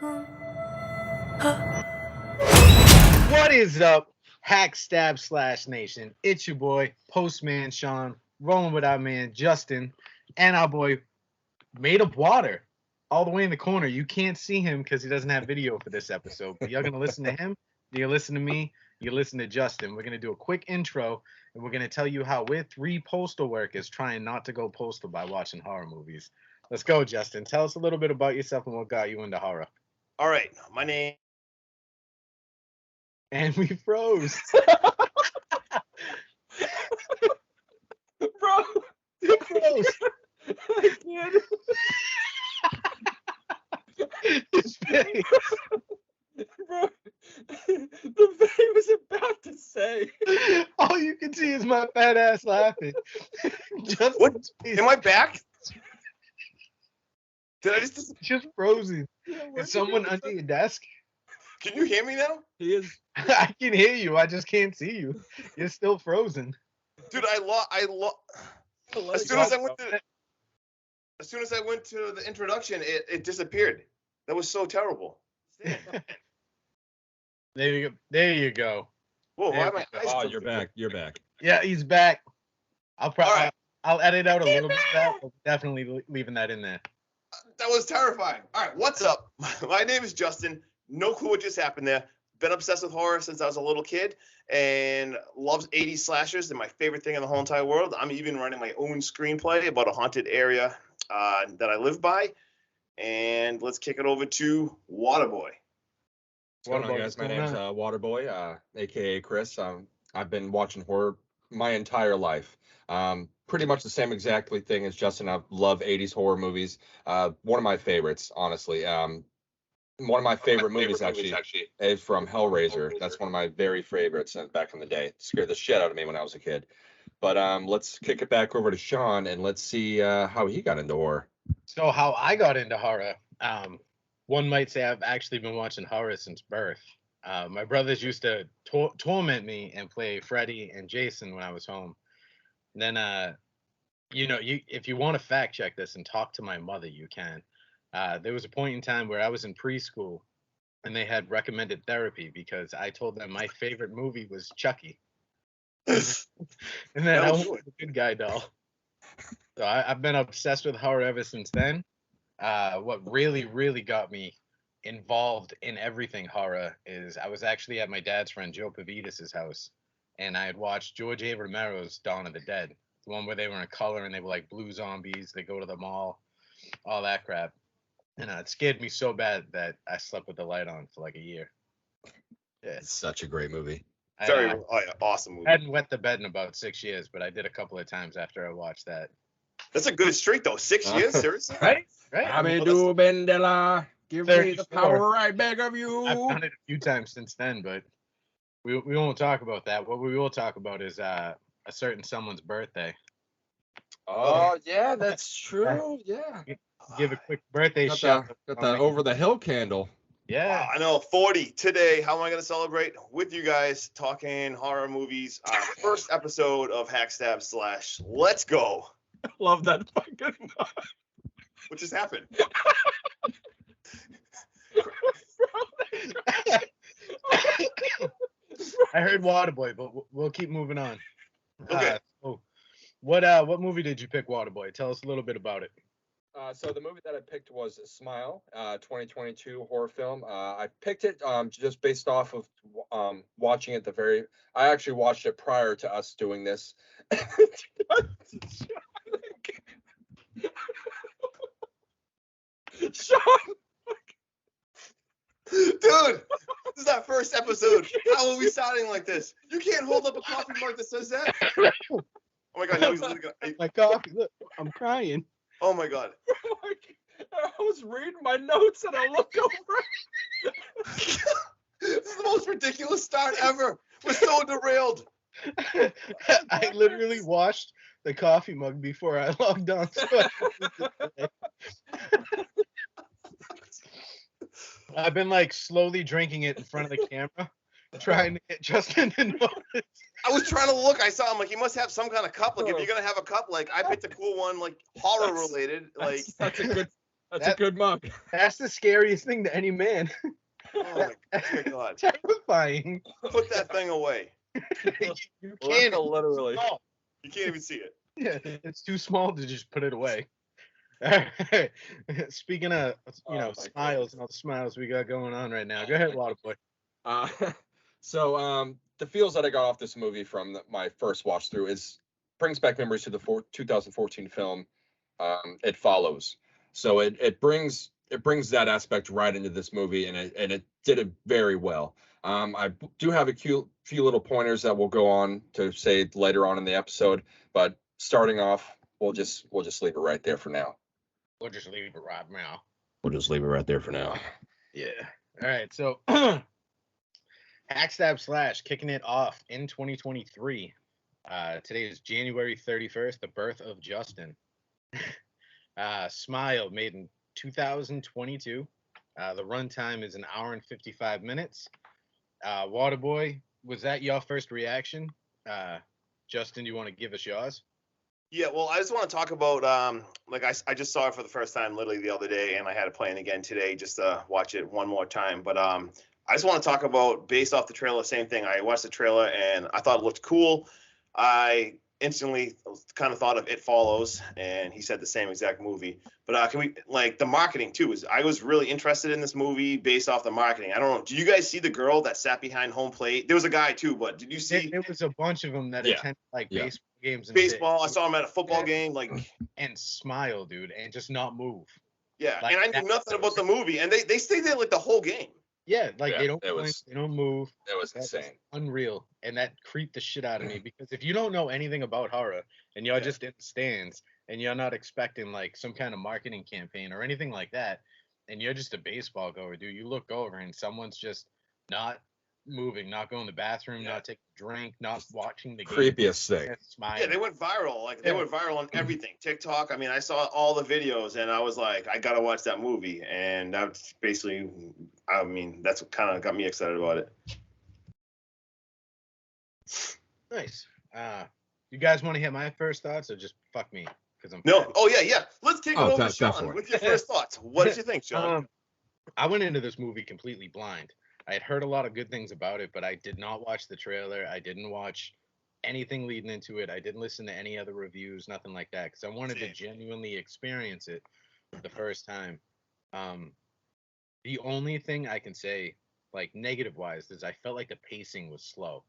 What is up, Hack Stab Slash Nation? It's your boy, Postman Sean, rolling with our man Justin, and our boy Made of Water, all the way in the corner. You can't see him because he doesn't have video for this episode, but you're going to listen to him, you listen to me, you listen to Justin. We're going to do a quick intro, and we're going to tell you how we're three postal workers trying not to go postal by watching horror movies. Let's go, Justin. Tell us a little bit about yourself and what got you into horror. All right, my name. And we froze. Bro, You froze. I can't. His face. Bro, the thing was about to say. All you can see is my fat ass laughing. What? Just, Am I back? Did I just frozen. Yeah, Is someone under your desk? Can you hear me now? He is. I can hear you. I just can't see you. You're still frozen. Dude, I lost. As soon as I went to the introduction, it disappeared. That was so terrible. There you go. There you go. Whoa, why There am I? we go. Oh, you're back. You're back. Yeah, he's back. I'll probably All right. I'll edit out a little bit of that, but definitely leaving that in there. That was terrifying. All right, what's up? My name is Justin. No clue what just happened there. Been obsessed with horror since I was a little kid and loves 80s slashers. They're my favorite thing in the whole entire world. I'm even writing my own screenplay about a haunted area that I live by. And let's kick it over to Waterboy. What's going on, Waterboy, guys? what's My going name's on? Waterboy, aka Chris. I've been watching horror my entire life. Pretty much the same exactly thing as Justin. I love 80s horror movies. One of my favorites, honestly. One of my favorite movies actually is from Hellraiser. That's one of my very favorites back in the day. It scared the shit out of me when I was a kid. But let's kick it back over to Sean and let's see how he got into horror. So how I got into horror, one might say I've actually been watching horror since birth. My brothers used to torment me and play Freddy and Jason when I was home. And then, if you want to fact check this and talk to my mother, you can. There was a point in time where I was in preschool and they had recommended therapy because I told them my favorite movie was Chucky. And then I went with the good guy doll. So I've been obsessed with horror ever since then. What really, really got me involved in everything horror is I was actually at my dad's friend Joe Pavidis' house, and I had watched George A. Romero's Dawn of the Dead, the one where they were in color and they were like blue zombies. They go to the mall, all that crap. And it scared me so bad that I slept with the light on for like a year. Yeah, It's such a great movie. Yeah, awesome movie. I hadn't wet the bed in about 6 years, but I did a couple of times after I watched that. That's a good streak, though. 6 years? Seriously? Right? Amidu Bendela, give me the 34. power I beg of you. I've done it a few times since then, but we won't talk about that. What we will talk about is a certain someone's birthday. Oh, yeah, that's true. Yeah. Give a quick birthday Got shout. the over the hill candle. Yeah. Wow, I know, 40 today. How am I going to celebrate with you guys talking horror movies? First episode of Hack Stab Slash. Let's go. Love that fucking. What just happened? I heard Waterboy, but we'll keep moving on. Okay. What movie did you pick, Waterboy? Tell us a little bit about it. So the movie that I picked was Smile, 2022 horror film. I picked it just based off of watching it I actually watched it prior to us doing this. Sean! Dude, this is our first episode. How are we sounding like this? You can't hold up a coffee mug that says that. Oh my God, now he's literally gonna. My coffee. Look, I'm crying. Oh my God. I was reading my notes and I look over. This is the most ridiculous start ever. We're so derailed. I literally washed the coffee mug before I logged on. So I've been like slowly drinking it in front of the camera, trying to get Justin to notice. I was trying to look. I saw him like he must have some kind of cup. Like if you're gonna have a cup, like I picked a cool one, like horror related. Like That's a good. That's a good mug. That's the scariest thing to any man. Oh my dear God. Terrifying. Put that thing away. You can't. Literally. You can't even see it. Yeah, it's too small to just put it away. Speaking of, smiles and all the smiles we got going on right now. Go ahead, Waterboy. Uh, so the feels that I got off this movie from my first watch through brings back memories to the 2014 film It Follows. So it brings that aspect right into this movie, and it did it very well. I do have a few little pointers that we'll go on to say later on in the episode, but starting off, we'll just leave it right there for now. We'll just leave it right now. We'll just leave it right there for now. Yeah. All right. So, Hackstab Slash kicking it off in 2023. Today is January 31st, the birth of Justin. Smile made in 2022. The runtime is an hour and 55 minutes. Waterboy, was that your first reaction? Justin, do you want to give us yours? Yeah, well, I just want to talk about like I just saw it for the first time literally the other day, and I had it playing again today just to watch it one more time. But I just want to talk about, based off the trailer, same thing. I watched the trailer and I thought it looked cool. I instantly kind of thought of It Follows, and he said the same exact movie. But can we, like, the marketing too? I was really interested in this movie based off the marketing. I don't know. Did you guys see the girl that sat behind home plate? There was a guy too, but did you see? There was a bunch of them that attended baseball games and baseball. I shit. saw him at a football game, like, and smile, dude, and just not move. Yeah, like, and I knew nothing about the movie, and they stayed there like the whole game. Yeah, like they don't blink, they don't move. It was insane. Unreal. And that creeped the shit out of me, because if you don't know anything about horror and you're just in the stands and you're not expecting like some kind of marketing campaign or anything like that, and you're just a baseball goer, dude, you look over and someone's just not moving, not going to the bathroom, not taking a drink, not watching the game. Creepiest thing. Yeah, they went viral. Like, they went viral on everything. TikTok. I mean, I saw all the videos and I was like, I gotta watch that movie. And that's basically, I mean, that's what kind of got me excited about it. Nice. You guys want to hear my first thoughts or just fuck me? Because I'm no. Oh yeah. Let's take it over, Sean, with your first thoughts. What did you think, Sean? I went into this movie completely blind. I had heard a lot of good things about it, but I did not watch the trailer. I didn't watch anything leading into it. I didn't listen to any other reviews, nothing like that, because I wanted to genuinely experience it the first time. The only thing I can say, like, negative wise, is I felt like the pacing was slow.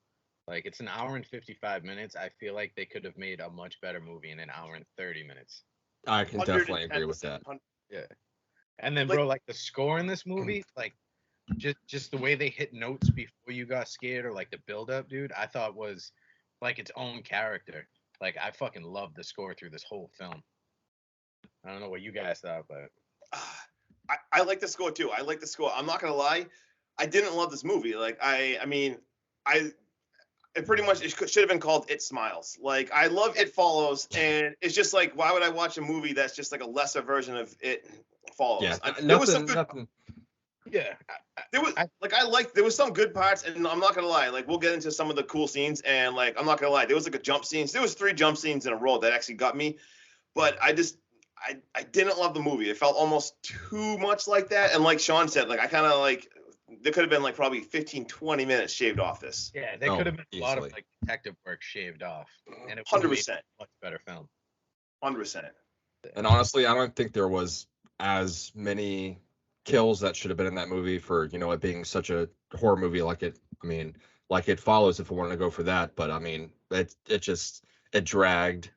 Like, it's an hour and 55 minutes. I feel like they could have made a much better movie in an hour and 30 minutes. I can definitely agree with that. Yeah. And then, bro, like, the score in this movie, like, just the way they hit notes before you got scared, or like the build up, dude, I thought was like its own character. Like, I fucking loved the score through this whole film. I don't know what you guys thought, but I like the score too. I like the score. I'm not gonna lie, I didn't love this movie. Like, I mean, it pretty much, it should have been called It Smiles. Like, I love It Follows, and it's just like, why would I watch a movie that's just like a lesser version of It Follows? Yeah, there was some good. Nothing. Yeah, there was some good parts, and I'm not gonna lie, like, we'll get into some of the cool scenes, and like, I'm not gonna lie, there was like a jump scenes. There was 3 jump scenes in a row that actually got me, but I didn't love the movie. It felt almost too much like that, and like Sean said, like, I kind of like, there could have been like probably 15-20 minutes shaved off this. Yeah, there could have been a lot of like detective work shaved off, and it 100%, much better film. 100%. And honestly, I don't think there was as many kills that should have been in that movie for, it being such a horror movie. Like It Follows, if we wanted to go for that. But I mean, it dragged.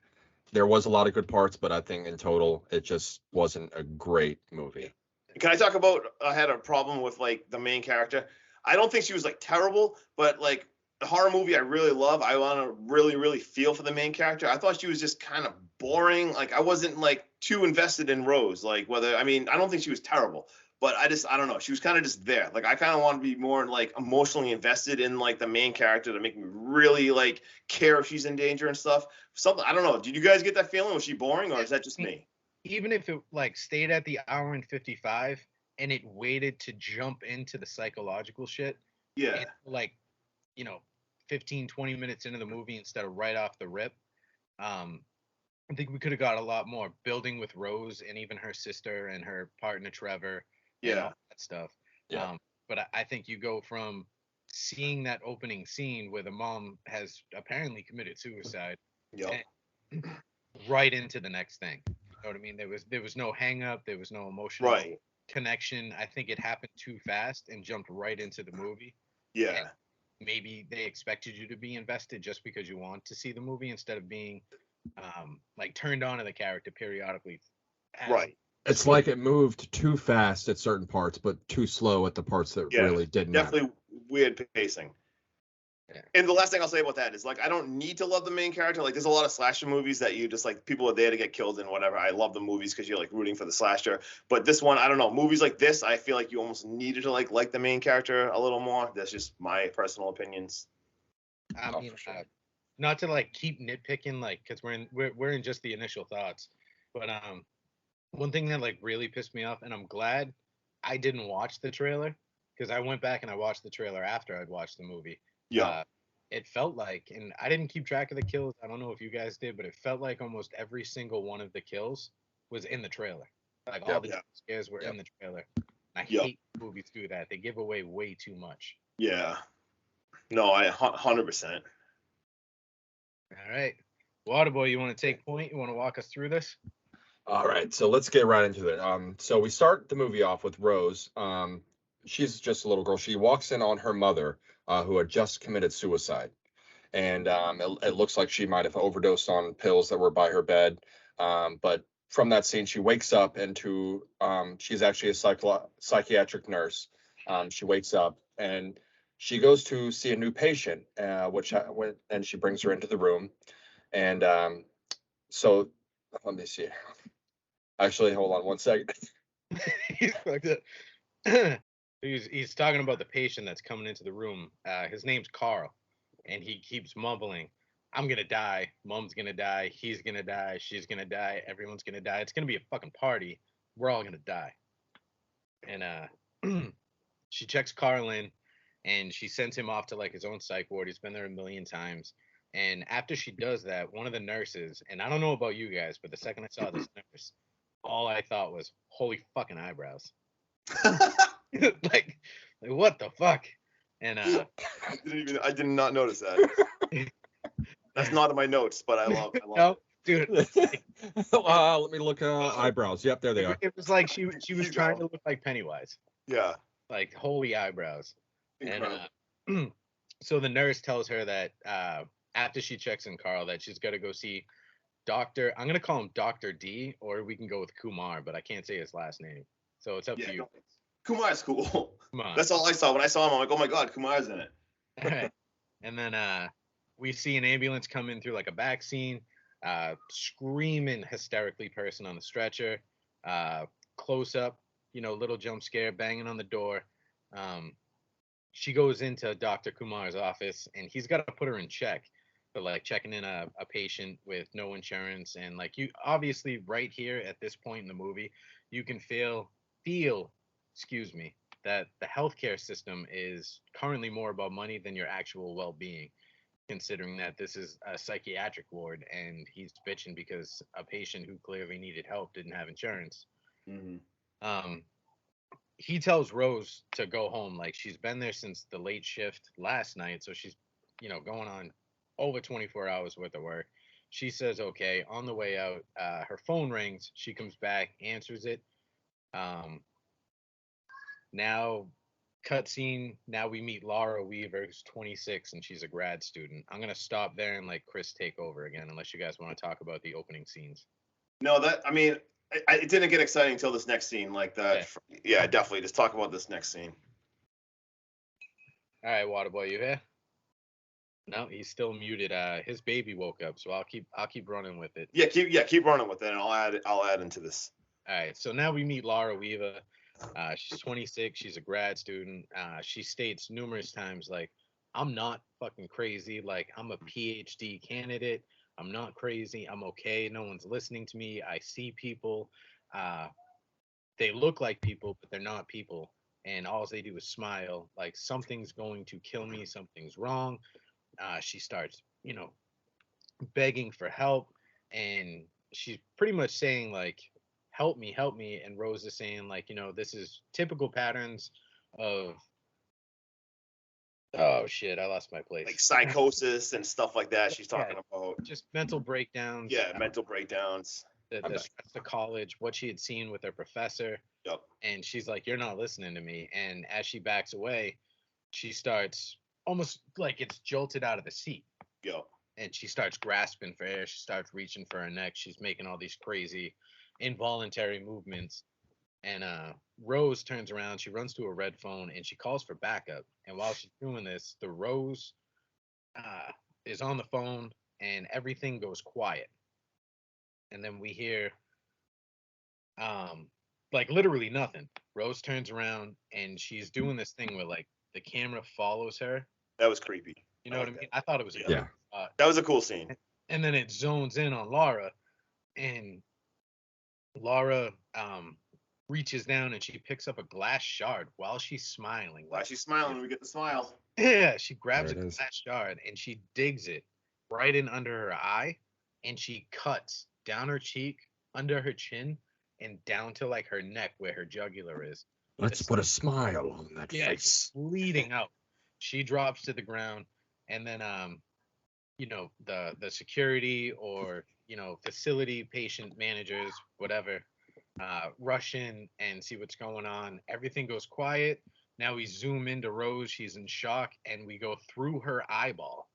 There was a lot of good parts, but I think in total it just wasn't a great movie. Can I talk about, I had a problem with like the main character. I don't think she was like terrible, but like, the horror movie I really love, I want to really, really feel for the main character. I thought she was just kind of boring. Like, I wasn't like too invested in Rose. Like, I don't think she was terrible, but I don't know. She was kind of just there. Like, I kind of want to be more like emotionally invested in like the main character to make me really like care if she's in danger and stuff. Something, I don't know. Did you guys get that feeling? Was she boring, or is that just me? Even if it like stayed at the hour and 55 and it waited to jump into the psychological shit, like, 15-20 minutes into the movie instead of right off the rip, I think we could have got a lot more building with Rose and even her sister and her partner Trevor and Yeah. all that stuff. Yeah. But I think you go from seeing that opening scene where the mom has apparently committed suicide Yep. and right into the next thing. You know what I mean? There was no hang up, there was no emotional Right. connection. I think it happened too fast and jumped right into the movie. And Yeah. maybe they expected you to be invested just because you want to see the movie instead of being like turned on to the character periodically as Right. the It's story. like it moved too fast at certain parts, but too slow at the parts that Yeah. really didn't matter. Definitely weird pacing. Yeah. And the last thing I'll say about that is like I don't need to love the main character. Like there's a lot of slasher movies that you just like people are there to get killed and whatever. I love the movies because you're like rooting for the slasher. But this one, I don't know. Movies like this, I feel like you almost needed to like the main character a little more. That's just my personal opinions. I Oh, mean, for sure. not to like keep nitpicking, like because we're in just the initial thoughts, but one thing that like really pissed me off, and I'm glad I didn't watch the trailer because I went back and I watched the trailer after I'd watched the movie. Yeah. Uh, it felt like, and I didn't keep track of the kills. I don't know if you guys did, but it felt like almost every single one of the kills was in the trailer. Like all Yep. the Yeah. scares were Yep. in the trailer. I Yep. hate movies do that. They give away way too much. Yeah. No, I 100%. All right, Waterboy, you want to take point? You want to walk us through this? All right, so let's get right into it. So we start the movie off with Rose. She's just a little girl. She walks in on her mother, who had just committed suicide, and it looks like she might have overdosed on pills that were by her bed. But from that scene, she wakes up into she's actually a psychiatric nurse. She wakes up and she goes to see a new patient, and she brings her into the room, and so let me see. Actually, hold on one second. He's fucked up. He's talking about the patient that's coming into the room. His name's Carl, and he keeps mumbling, "I'm gonna die. Mom's gonna die. He's gonna die. She's gonna die. Everyone's gonna die. It's gonna be a fucking party. We're all gonna die." And she checks Carl in, and she sends him off to like his own psych ward. He's been there a million times. And after she does that, one of the nurses, and I don't know about you guys, but the second I saw this nurse, all I thought was, "Holy fucking eyebrows!" like, like what the fuck? And I did not notice that. That's not in my notes, but I love no, it. dude, Let me look. Eyebrows. Yep, there they are. it was like she was Keep trying going. to look like Pennywise, Yeah. like holy eyebrows. Incredible. And so the nurse tells her that after she checks in Carl, that she's got to go see Doctor. I'm gonna call him Doctor D, or we can go with Kumar, but I can't say his last name, so it's up Yeah. to you. No, Kumar's cool. Come on. That's all I saw. When I saw him, I'm like, oh my God, Kumar's in it. All right. And then we see an ambulance come in through like a back scene, screaming hysterically person on the stretcher, close up, little jump scare, banging on the door. Um, she goes into Dr. Kumar's office and he's got to put her in check for like checking in a patient with no insurance. And like you obviously right here at this point in the movie, you can feel, excuse me, that the healthcare system is currently more about money than your actual well-being, considering that this is a psychiatric ward and he's bitching because a patient who clearly needed help didn't have insurance. Mm-hmm. um he tells Rose to go home. Like she's been there since the late shift last night, so she's going on over 24 hours worth of work. She says okay. On the way out, her phone rings. She comes back, answers it. um Now, cutscene. Now we meet Laura Weaver, who's 26, and she's a grad student. I'm gonna stop there and let Chris take over again, unless you guys want to talk about the opening scenes. No, I mean, it didn't get exciting until this next scene. Like that. Yeah, definitely. Just talk about this next scene. All right, Waterboy, you here? No, he's still muted. His baby woke up, so I'll keep running with it. Yeah, keep running with it, and I'll add into this. All right, so now we meet Laura Weaver. She's 26. She's a grad student. She states numerous times, like, I'm not fucking crazy. Like, I'm a PhD candidate. I'm not crazy. I'm okay. No one's listening to me. I see people. Uh, they look like people, but they're not people. And all they do is smile. Like, something's going to kill me. Something's wrong. She starts, begging for help. And she's pretty much saying like, help me, help me. And Rose is saying like, this is typical patterns of, oh shit, I lost my place. Like psychosis and stuff like that. She's talking about just mental breakdowns. Yeah, mental breakdowns. The stress of college, what she had seen with her professor. Yep. And she's like, you're not listening to me. And as she backs away, she starts almost like it's jolted out of the seat. Yep. And she starts grasping for air. She starts reaching for her neck. She's making all these crazy involuntary movements. And Rose turns around. She runs to a red phone and she calls for backup. And while she's doing this, the Rose is on the phone and everything goes quiet. And then we hear like literally nothing. Rose turns around and she's doing this thing where like the camera follows her. That was creepy. You know what I mean? I thought it was that was a cool scene. And then it zones in on Laura, and Laura reaches down and she picks up a glass shard while she's smiling. While she's smiling, we get the smile. Yeah, she grabs a glass shard and she digs it right in under her eye, and she cuts down her cheek, under her chin, and down to like her neck where her jugular is. Let's put a smile on that face. It's bleeding out. She drops to the ground, and then the security or facility patient managers, whatever, rush in and see what's going on. Everything goes quiet. Now we zoom into Rose. She's in shock, and we go through her eyeball.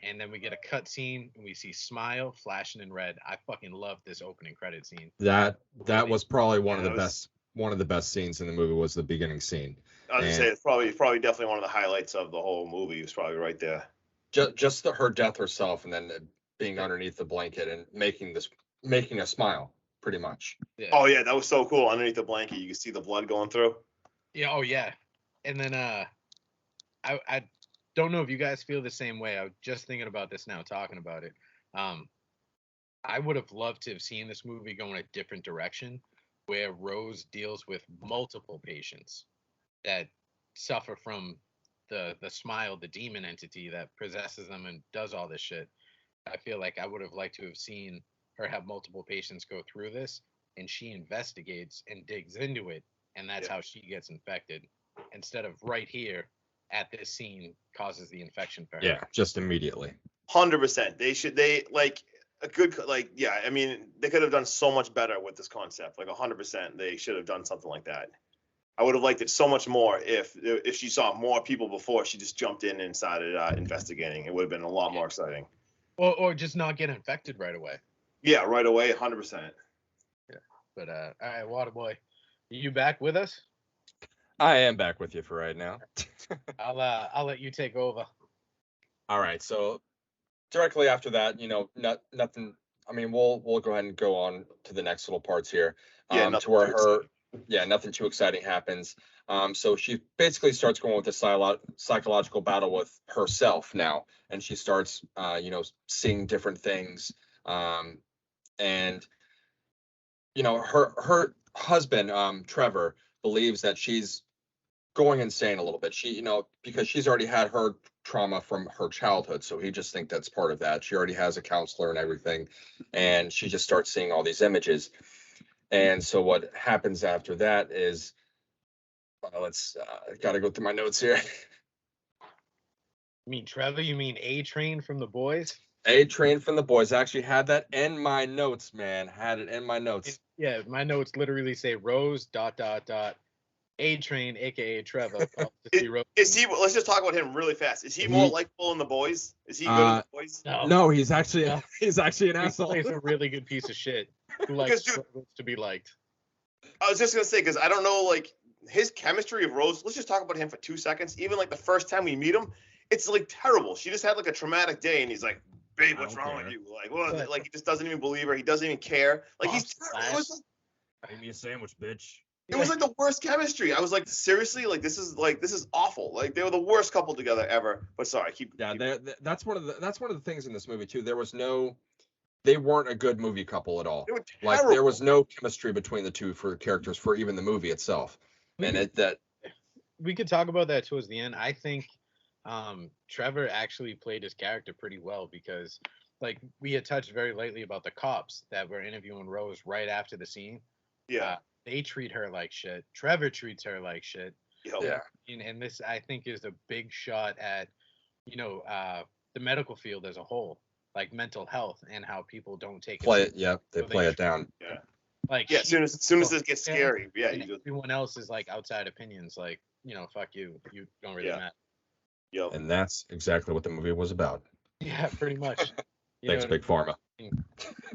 And then we get a cut scene, and we see Smile flashing in red. I fucking love this opening credit scene. That was probably one of the best scenes in the movie was the beginning scene. I was gonna say it's probably definitely one of the highlights of the whole movie. It was probably right there. Just her death herself, and then being underneath the blanket and making a smile, pretty much. Yeah. Oh yeah, that was so cool. Underneath the blanket, you can see the blood going through. Yeah. Oh yeah. And then I don't know if you guys feel the same way. I was just thinking about this now, talking about it. I would have loved to have seen this movie go in a different direction, where Rose deals with multiple patients that suffer from the smile, the demon entity that possesses them and does all this shit. I feel like I would have liked to have seen her have multiple patients go through this, and she investigates and digs into it, and that's how she gets infected, instead of right here at this scene causes the infection for her. Yeah, just immediately. 100%. I mean, they could have done so much better with this concept. Like 100%, they should have done something like that. I would have liked it so much more if she saw more people before she just jumped in and started investigating. It would have been a lot more exciting. Or just not get infected right away. Yeah, right away, 100%. Yeah, but all right, Waterboy, are you back with us? I am back with you for right now. I'll let you take over. All right, so directly after that, nothing. I mean, we'll go ahead and go on to the next little parts here. To where nothing too exciting happens. So she basically starts going with a psychological battle with herself now, and she starts, seeing different things. And her husband, Trevor, believes that she's going insane a little bit. She, because she's already had her trauma from her childhood, so he just thinks that's part of that. She already has a counselor and everything, and she just starts seeing all these images. And so what happens after that is, gotta go through my notes here. You mean Trevor? You mean A-Train from The Boys? A-Train from The Boys. I actually had that in my notes, man. Had it in my notes. Yeah, my notes literally say Rose ... A-Train, aka Trevor. Is he? Let's just talk about him really fast. Is he more likable in The Boys? Is he good in The Boys? No, he's actually an asshole. He's a really good piece of shit who likes to be liked. I was just gonna say, because I don't know, like his chemistry of Rose. Let's just talk about him for 2 seconds. Even like the first time we meet him, it's like terrible. She just had like a traumatic day, and he's like, "Babe, what's wrong with you?" Like, well, like he just doesn't even believe her. He doesn't even care. Like he's. Make me a sandwich, bitch. It was like the worst chemistry. I was like, seriously, this is awful. Like they were the worst couple together ever. But sorry, that's one of the things in this movie too. They weren't a good movie couple at all. Like there was no chemistry between the two for characters for even the movie itself. We could talk about that towards the end. I think Trevor actually played his character pretty well, because like we had touched very lightly about the cops that were interviewing Rose right after the scene. Yeah. They treat her like shit. Trevor treats her like shit. Yep. Yeah. And this, I think, is a big shot at, the medical field as a whole, like mental health and how people don't take Play it. it. Yeah. They So play it down. Yeah. Like Yeah. As soon as it gets scary, yeah, and you just everyone else is like outside opinions, like, fuck you. You don't really Yeah. matter. yep. And that's exactly what the movie was about. Yeah, pretty much. You Thanks, know, Big Pharma.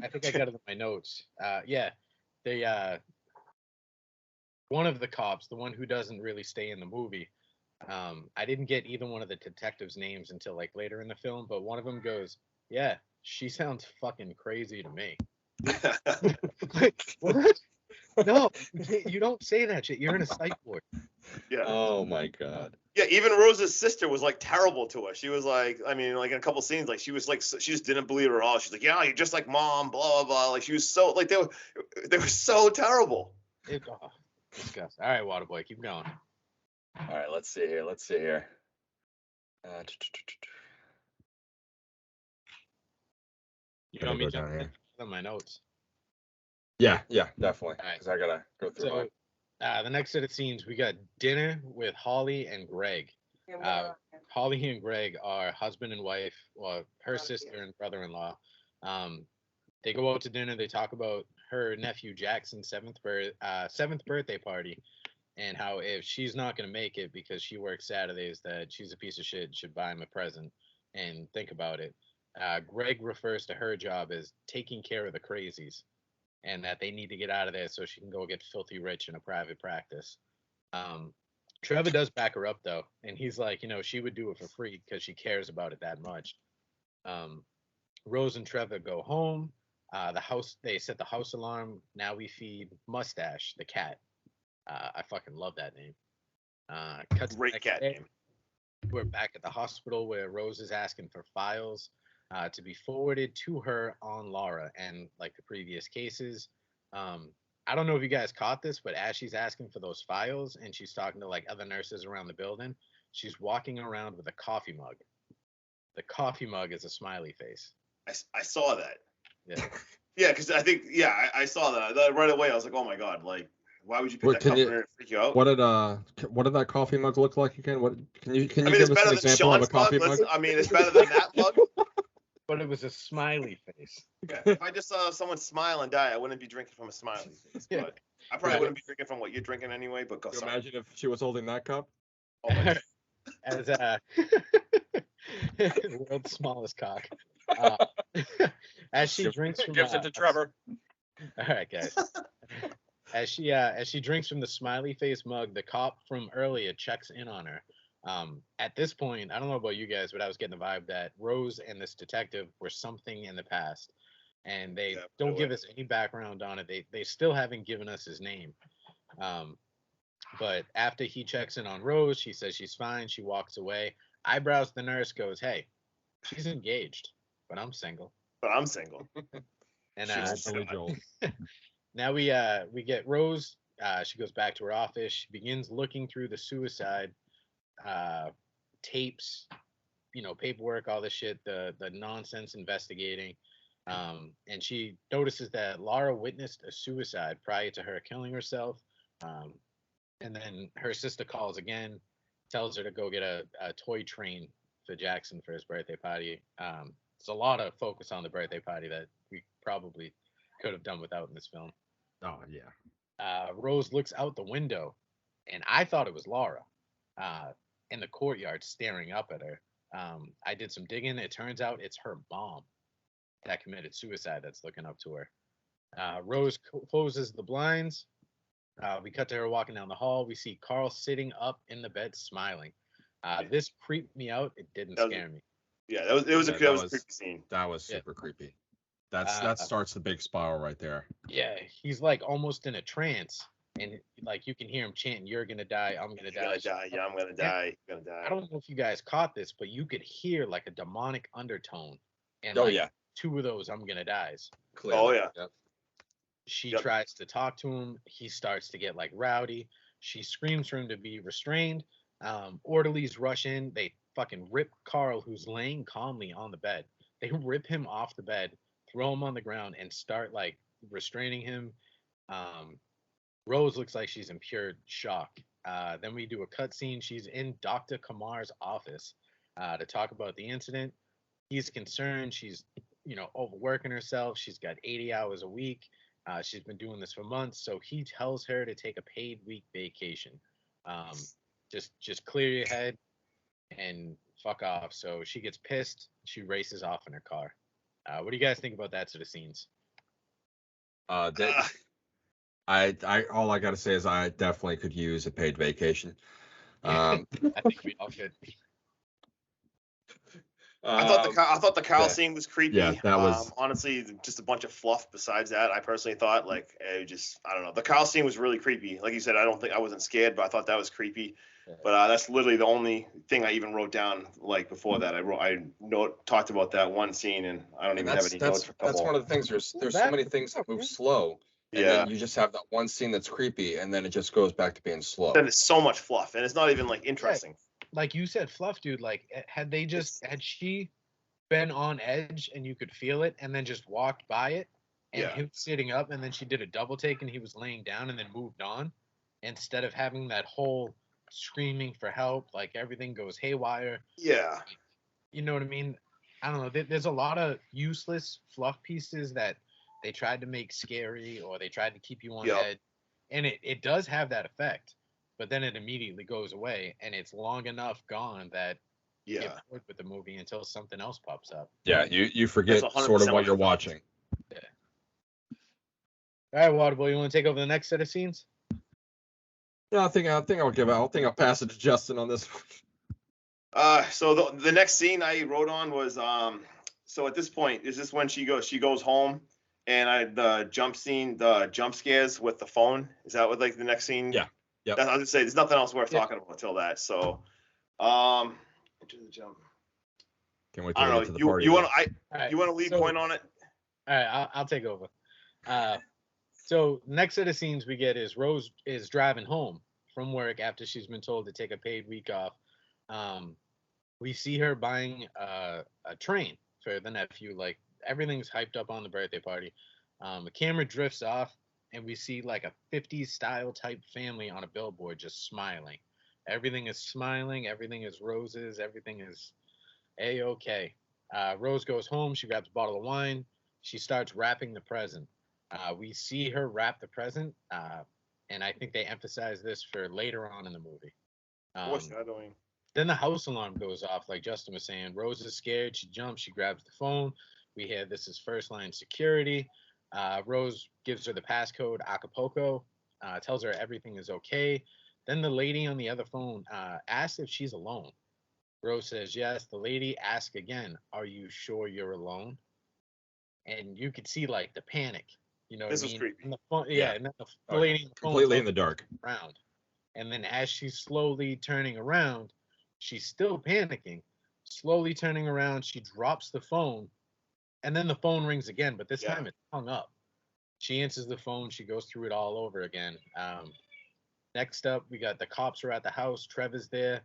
I think I got it in my notes. Yeah, they one of the cops, the one who doesn't really stay in the movie. I didn't get either one of the detectives' names until like later in the film, but one of them goes, "Yeah, she sounds fucking crazy to me." Like, what? No, you don't say that shit. You're in a psych ward. Yeah. Oh my God. Yeah, even Rose's sister was like terrible to her. She was like, I mean, like in a couple scenes, like she was like, she just didn't believe her at all. She's like, yeah, you're just like mom, blah blah blah. Like she was so like they were so terrible. Disgusting. All right, Waterboy, keep going. All right. Let's see here. You Gotta want me go to jump down here. in on my notes? Yeah, definitely. All right. Because I gotta go through So, the next set of scenes, we got dinner with Holly and Greg. Holly and Greg are husband and wife, or her sister and brother-in-law. They go out to dinner. They talk about her nephew Jackson's seventh birthday party, and how if she's not gonna make it because she works Saturdays, that she's a piece of shit and should buy him a present. And think about it. Greg refers to her job as taking care of the crazies, and that they need to get out of there so she can go get filthy rich in a private practice. Um, Trevor does back her up though, and he's like, she would do it for free because she cares about it that much. Um, Rose and Trevor go home. They set the house alarm. Now we feed Mustache, the cat. I fucking love that name. Cut to the Great next cat day. name. We're back at the hospital where Rose is asking for files to be forwarded to her on Laura. And like the previous cases, I don't know if you guys caught this, but as she's asking for those files and she's talking to like other nurses around the building, she's walking around with a coffee mug. The coffee mug is a smiley face. I saw that. Yeah. Yeah, because I think I saw that right away. I was like, oh my god, like why would you pick What, that can cup you- and it freak you out? what did that coffee mug look like again? What can you I mean, give it's us better an than example of a Sean's mug. coffee mug? I mean, it's better than that mug. But it was a smiley face. Yeah, if I just saw someone smile and die, I wouldn't be drinking from a smiley face. Yeah. But I probably wouldn't be drinking from what you're drinking anyway. But go. Can you Sorry. imagine if she was holding that cup? Oh my God. As world's smallest cock. As she drinks from Gives it to Trevor. All right, guys. As she drinks from the smiley face mug, the cop from earlier checks in on her. At this point, I don't know about you guys, but I was getting the vibe that Rose and this detective were something in the past, and they don't give us any background on it. They still haven't given us his name. But after he checks in on Rose, she says she's fine. She walks away. Eyebrows the nurse goes, "Hey, she's engaged, but I'm single." But I'm single. And Billy Joel. now we get Rose. She goes back to her office. She begins looking through the suicide tapes, paperwork, all this shit, the nonsense investigating. And she notices that Laura witnessed a suicide prior to her killing herself. And then her sister calls again, tells her to go get a toy train for Jackson for his birthday party. There's a lot of focus on the birthday party that we probably could have done without in this film. Oh yeah. Rose looks out the window, and I thought it was Laura in the courtyard staring up at her. I did some digging. It turns out it's her mom that committed suicide that's looking up to her. Rose closes the blinds. We cut to her walking down the hall. We see Carl sitting up in the bed smiling. This creeped me out. It didn't scare me. Yeah, that was a creepy scene. That was super creepy. That starts the big spiral right there. Yeah, he's like almost in a trance, and like you can hear him chanting, "You're gonna die, I'm gonna die." Yeah, I'm gonna die. I'm gonna die. I don't know if you guys caught this, but you could hear like a demonic undertone, and two of those "I'm gonna dies." Clearly. Oh yeah. Yep. She tries to talk to him. He starts to get like rowdy. She screams for him to be restrained. Orderlies rush in. They fucking rip Carl, who's laying calmly on the bed. They rip him off the bed, throw him on the ground, and start like restraining him. Um, Rose looks like she's in pure shock. Then we do a cut scene. She's in Dr. Kamar's office to talk about the incident. He's concerned. She's, overworking herself. She's got 80 hours a week. She's been doing this for months. So he tells her to take a paid week vacation. Um, just clear your head and fuck off. So she gets pissed. She races off in her car. What do you guys think about that sort of scenes? That, I all I gotta say is I definitely could use a paid vacation. I think we all could. I thought the Kyle scene was creepy. Yeah, that was honestly just a bunch of fluff. Besides that, I personally thought I don't know. The Kyle scene was really creepy. Like you said, I wasn't scared, but I thought that was creepy. But that's literally the only thing I even wrote down. Like before that, I talked about that one scene, and I don't even have any notes for a couple. That's one of the things. There's so many things that move slow, and then you just have that one scene that's creepy, and then it just goes back to being slow. Then it's so much fluff, and it's not even like interesting. Like you said, fluff, dude. Like had she been on edge and you could feel it, and then just walked by it, and he was sitting up, and then she did a double take, and he was laying down, and then moved on, instead of having that whole screaming for help, like everything goes haywire. Yeah. You know what I mean? I don't know. There's a lot of useless fluff pieces that they tried to make scary, or they tried to keep you on edge, and it does have that effect. But then it immediately goes away, and it's long enough gone that you get bored with the movie until something else pops up. Yeah, you forget sort of what you're watching. Yeah. All right, Waterboy, you want to take over the next set of scenes? Yeah, I think I'll pass it to Justin on this one. So the next scene I wrote on was so at this point, is this when she goes home, and the jump scares with the phone? Is that what like the next scene? Yeah. Yeah. I was gonna say there's nothing else worth talking about until that. So, into the jump. Can't wait to get to the party. You want to lead point on it? All right, I'll take over. So next set of scenes we get is Rose is driving home from work after she's been told to take a paid week off. We see her buying a train for the nephew. Like everything's hyped up on the birthday party. The camera drifts off, and we see like a 50s style type family on a billboard just smiling. Everything is smiling. Everything is roses. Everything is A-okay. Rose goes home. She grabs a bottle of wine. She starts wrapping the present. We see her wrap the present, and I think they emphasize this for later on in the movie. Foreshadowing. Then the house alarm goes off, like Justin was saying. Rose is scared. She jumps. She grabs the phone. We hear this is first line security. Rose gives her the passcode, Acapulco, tells her everything is okay. Then the lady on the other phone asks if she's alone. Rose says yes. The lady asks again, "Are you sure you're alone?" And you could see like the panic. You know this what I mean? was creepy. And and then the lady on the phone completely in the dark. Around. And then as she's slowly turning around, she's still panicking. Slowly turning around, she drops the phone. And then the phone rings again, but this time it's hung up. She answers the phone. She goes through it all over again. Next up, we got the cops are at the house. Trevor's there.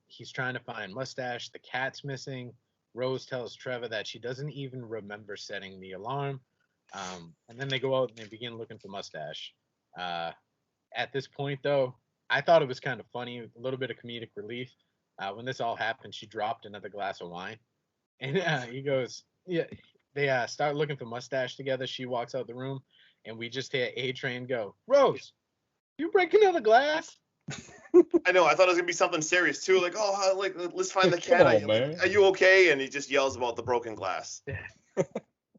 He's trying to find Mustache. The cat's missing. Rose tells Trevor that she doesn't even remember setting the alarm. And then they go out and they begin looking for Mustache. At this point, though, I thought it was kind of funny, a little bit of comedic relief. When this all happened, she dropped another glass of wine. And he goes, yeah, they start looking for Mustache together. She walks out the room, and we just hear A-Train go, "Rose, you break another glass?" I know. I thought it was gonna be something serious too, like, let's find the cat. Are you okay? And he just yells about the broken glass. Yeah. You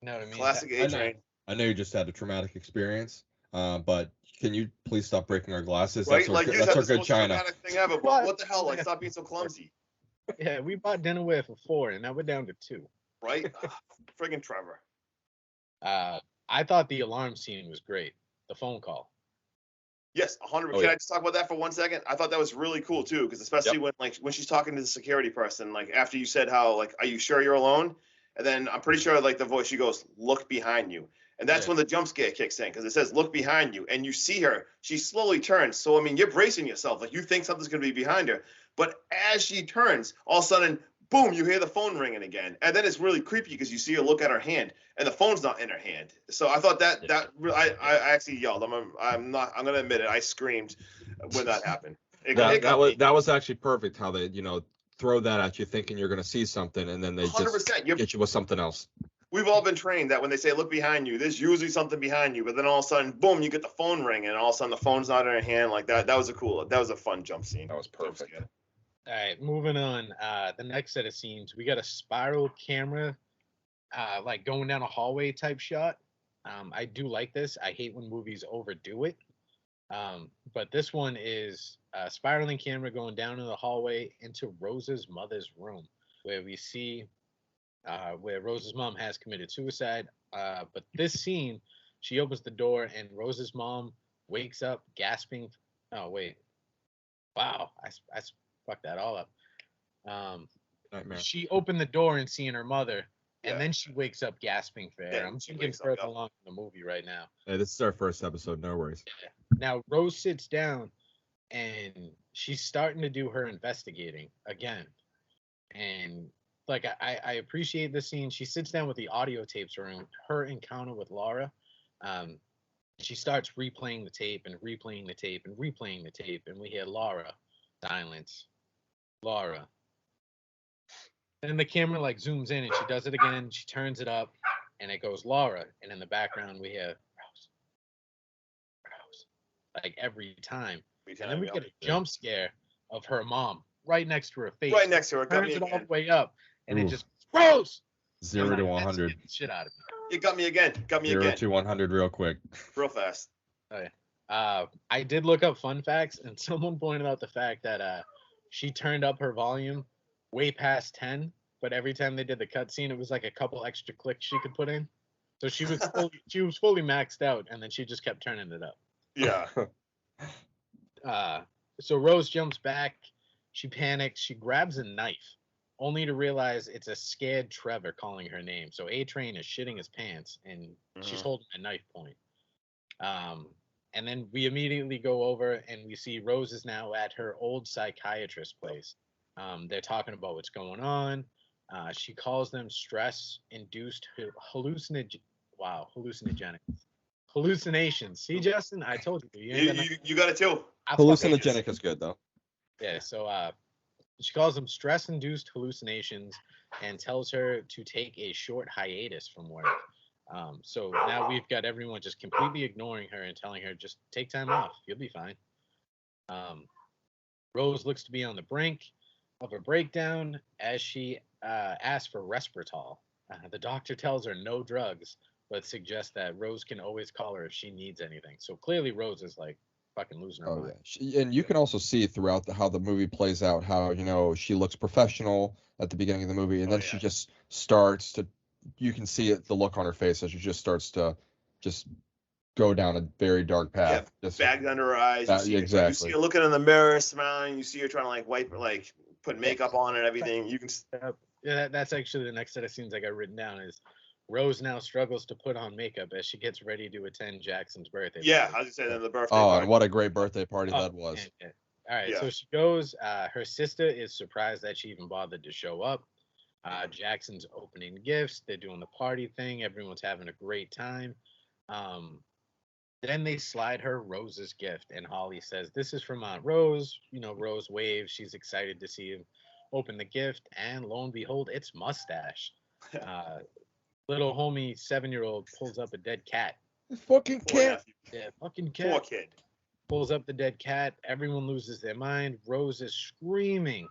know what I mean? Classic A-Train. I know you just had a traumatic experience, but can you please stop breaking our glasses? Right? That's our good China. Thing ever, but what the hell? Like, stop being so clumsy. Yeah, we bought dinnerware for 4, and now we're down to 2. Right? Friggin' Trevor. I thought the alarm scene was great. The phone call. Yes, 100%. Can I just talk about that for 1 second? I thought that was really cool too, because especially when she's talking to the security person, like after you said how like, "Are you sure you're alone?" And then I'm pretty sure like the voice, she goes, "Look behind you." And that's when the jump scare kicks in, because it says, "Look behind you." And you see her, she slowly turns. So, I mean, you're bracing yourself. Like you think something's going to be behind her. But as she turns, all of a sudden, boom, you hear the phone ringing again, and then it's really creepy because you see her look at her hand, and the phone's not in her hand. So I thought I actually yelled. I'm gonna admit it. I screamed when that happened. It got me. That was actually perfect how they throw that at you thinking you're gonna see something and then they 100%. just get you with something else. We've all been trained that when they say look behind you, there's usually something behind you, but then all of a sudden, boom, you get the phone ring, and all of a sudden the phone's not in her hand like that. That was a fun jump scene. That was perfect. All right, moving on. The next set of scenes, we got a spiral camera, like going down a hallway type shot. I do like this. I hate when movies overdo it. But this one is a spiraling camera going down in the hallway into Rose's mother's room, where we see where Rose's mom has committed suicide. But this scene, she opens the door and Rose's mom wakes up gasping. Oh, wait. Wow. I fucked that all up. Nightmare. She opened the door and seeing her mother, and Yeah. then she wakes up gasping for air. Yeah, I'm she thinking wakes up, further yeah. along in the movie right now. Hey, this is our first episode. No worries. Now Rose sits down and she's starting to do her investigating again. And like I appreciate this scene. She sits down with the audio tapes around her encounter with Laura. She starts replaying the tape and replaying the tape and replaying the tape, and we hear Laura, silence, Laura. Then the camera like zooms in and she does it again. She turns it up and it goes Laura, and in the background we hear Rose, Rose, like every time. And then we get a jump scare of her mom right next to her face. Right next to her. Got Turns me it all again. the way up, and it Oof. just Rose. 0 to That 100. scared the shit out of me. It got me again. Got me 0 again. to 100 real quick. Real fast. I did look up fun facts, and someone pointed out the fact that she turned up her volume way past 10, but every time they did the cutscene, it was like a couple extra clicks she could put in. So she was fully maxed out, and then she just kept turning it up. Yeah. So Rose jumps back. She panics. She grabs a knife, only to realize it's a scared Trevor calling her name. So A-Train is shitting his pants, and she's holding a knife point. And then we immediately go over and we see Rose is now at her old psychiatrist place. They're talking about what's going on. She calls them stress-induced hallucinations. See, Justin, I told you. You got it too. Hallucinogenic is good though. Yeah. So she calls them stress-induced hallucinations and tells her to take a short hiatus from work. So now we've got everyone just completely ignoring her and telling her just take time off. You'll be fine. Rose looks to be on the brink of a breakdown as she asks for Respirtol. The doctor tells her no drugs, but suggests that Rose can always call her if she needs anything. So clearly Rose is like fucking losing her mind. Yeah. And you can also see throughout how the movie plays out how she looks professional at the beginning of the movie, and then she just starts to. You can see it, the look on her face as she just starts to just go down a very dark path. Yeah, bagged under her eyes. Exactly. You see her looking in the mirror, smiling. You see her trying to like wipe, like put makeup on and everything. You can. Yeah, that's actually the next set of scenes I got written down is Rose now struggles to put on makeup as she gets ready to attend Jackson's birthday. Yeah, I was just saying the birthday party. party. And what a great birthday party that was. Yeah. All right, so she goes. Her sister is surprised that she even bothered to show up. Jackson's opening gifts. They're doing the party thing. Everyone's having a great time. Then they slide her Rose's gift, and Holly says, "This is from Aunt Rose." Rose waves. She's excited to see him open the gift, and lo and behold, it's Mustache. Little homie 7-year-old pulls up a dead cat. Fucking cat. Yeah, fucking cat. Poor kid. Pulls up the dead cat. Everyone loses their mind. Rose is screaming,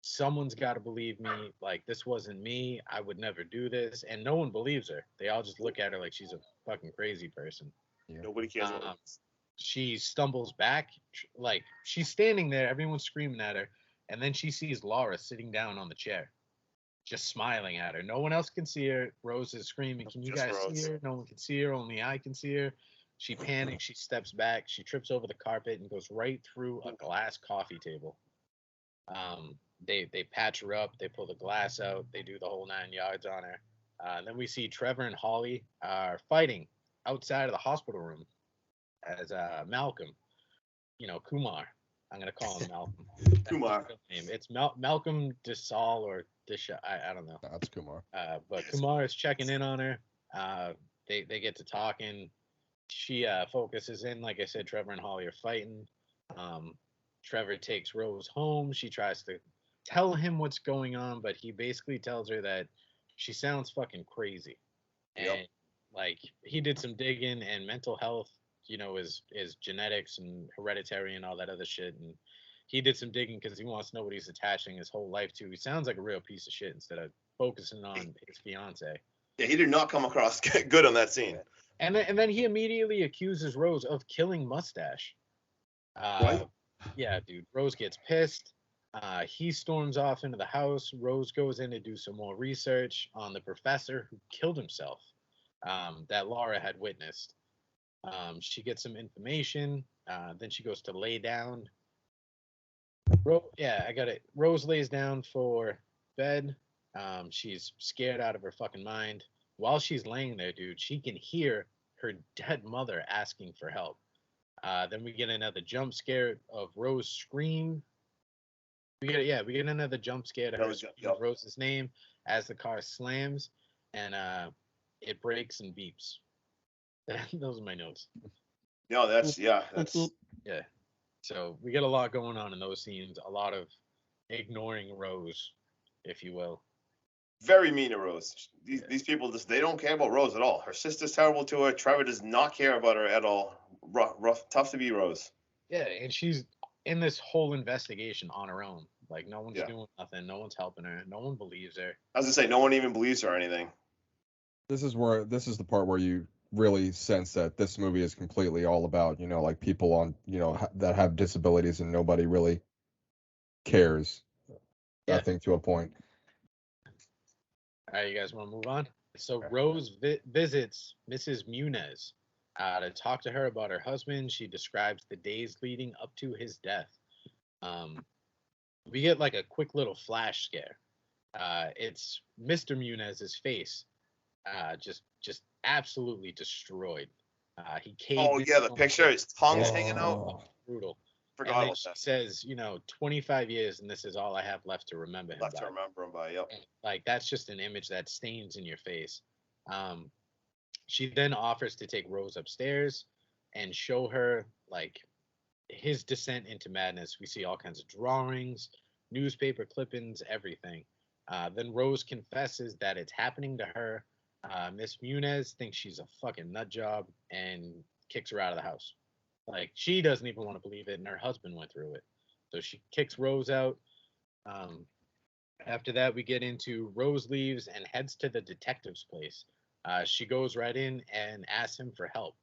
someone's got to believe me. Like, this wasn't me. I would never do this. And no one believes her. They all just look at her like she's a fucking crazy person. Yeah. Nobody cares. She stumbles back. Like, she's standing there. Everyone's screaming at her. And then she sees Laura sitting down on the chair, just smiling at her. No one else can see her. Rose is screaming, "Can you guys see her?" No one can see her. Only I can see her. She panics. She steps back. She trips over the carpet and goes right through a glass coffee table. They patch her up. They pull the glass out. They do the whole 9 yards on her. And then we see Trevor and Holly are fighting outside of the hospital room as Malcolm, Kumar, I'm gonna call him Malcolm. Kumar. That's his name. It's Malcolm DeSalle or I don't know. That's Kumar. But Kumar is checking in on her. They get to talking. She focuses in, like I said, Trevor and Holly are fighting. Um, Trevor takes Rose home. She tries to tell him what's going on, but he basically tells her that she sounds fucking crazy. And Yep. like he did some digging, and mental health, is genetics and hereditary and all that other shit. And he did some digging because he wants to know what he's attaching his whole life to. He sounds like a real piece of shit instead of focusing on his fiance. Yeah, he did not come across good on that scene. And then he immediately accuses Rose of killing Mustache. Right? Yeah, dude. Rose gets pissed. He storms off into the house. Rose goes in to do some more research on the professor who killed himself, that Laura had witnessed. She gets some information. Then she goes to lay down. Yeah, I got it. Rose lays down for bed. She's scared out of her fucking mind. While she's laying there, dude, she can hear her dead mother asking for help. Then we get another jump scare of Rose scream. We get another jump scare to her scream Rose's name as the car slams, and it breaks and beeps. Those are my notes. No, that's yeah. So we get a lot going on in those scenes. A lot of ignoring Rose, if you will. very mean to Rose. These people they don't care about Rose at all. Her sister's terrible to her. Trevor does not care about her at all. Rough, tough to be Rose. Yeah, and she's in this whole investigation on her own. Like no one's doing nothing. No one's helping her. No one believes her. I was gonna say no one even believes her or anything. This is the part where you really sense that this movie is completely all about, like people on, that have disabilities and nobody really cares. Yeah. I think to a point. All right, you guys want to move on? So Rose visits Mrs. Muniz to talk to her about her husband. She describes the days leading up to his death. We get like a quick little flash scare. It's Mr. Muniz's face, just absolutely destroyed. He caved. Oh yeah, the picture, his tongue's hanging out. Oh, brutal. Forgot and then about she that. says, 25 years, and this is all I have left to remember him by. remember him by. Yep. Like that's just an image that stains in your face. She then offers to take Rose upstairs and show her like his descent into madness. We see all kinds of drawings, newspaper clippings, everything. Then Rose confesses that it's happening to her. Miss Muniz thinks she's a fucking nut job and kicks her out of the house. Like she doesn't even want to believe it, and her husband went through it. So she kicks Rose out. After that, we get into Rose leaves and heads to the detective's place. She goes right in and asks him for help.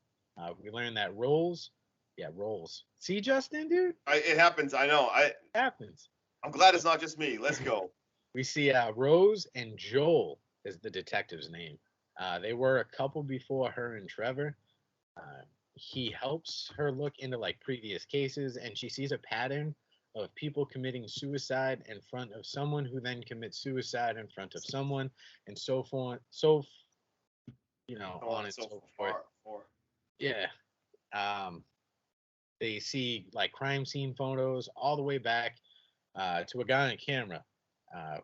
We learn that Rolls. See, Justin, dude? It happens. I know. It happens. I'm glad it's not just me. Let's go. We see Rose and Joel is the detective's name. They were a couple before her and Trevor. He helps her look into like previous cases, and she sees a pattern of people committing suicide in front of someone who then commits suicide in front of someone, and so forth. On and so forth. Yeah. They see like crime scene photos all the way back to a guy on camera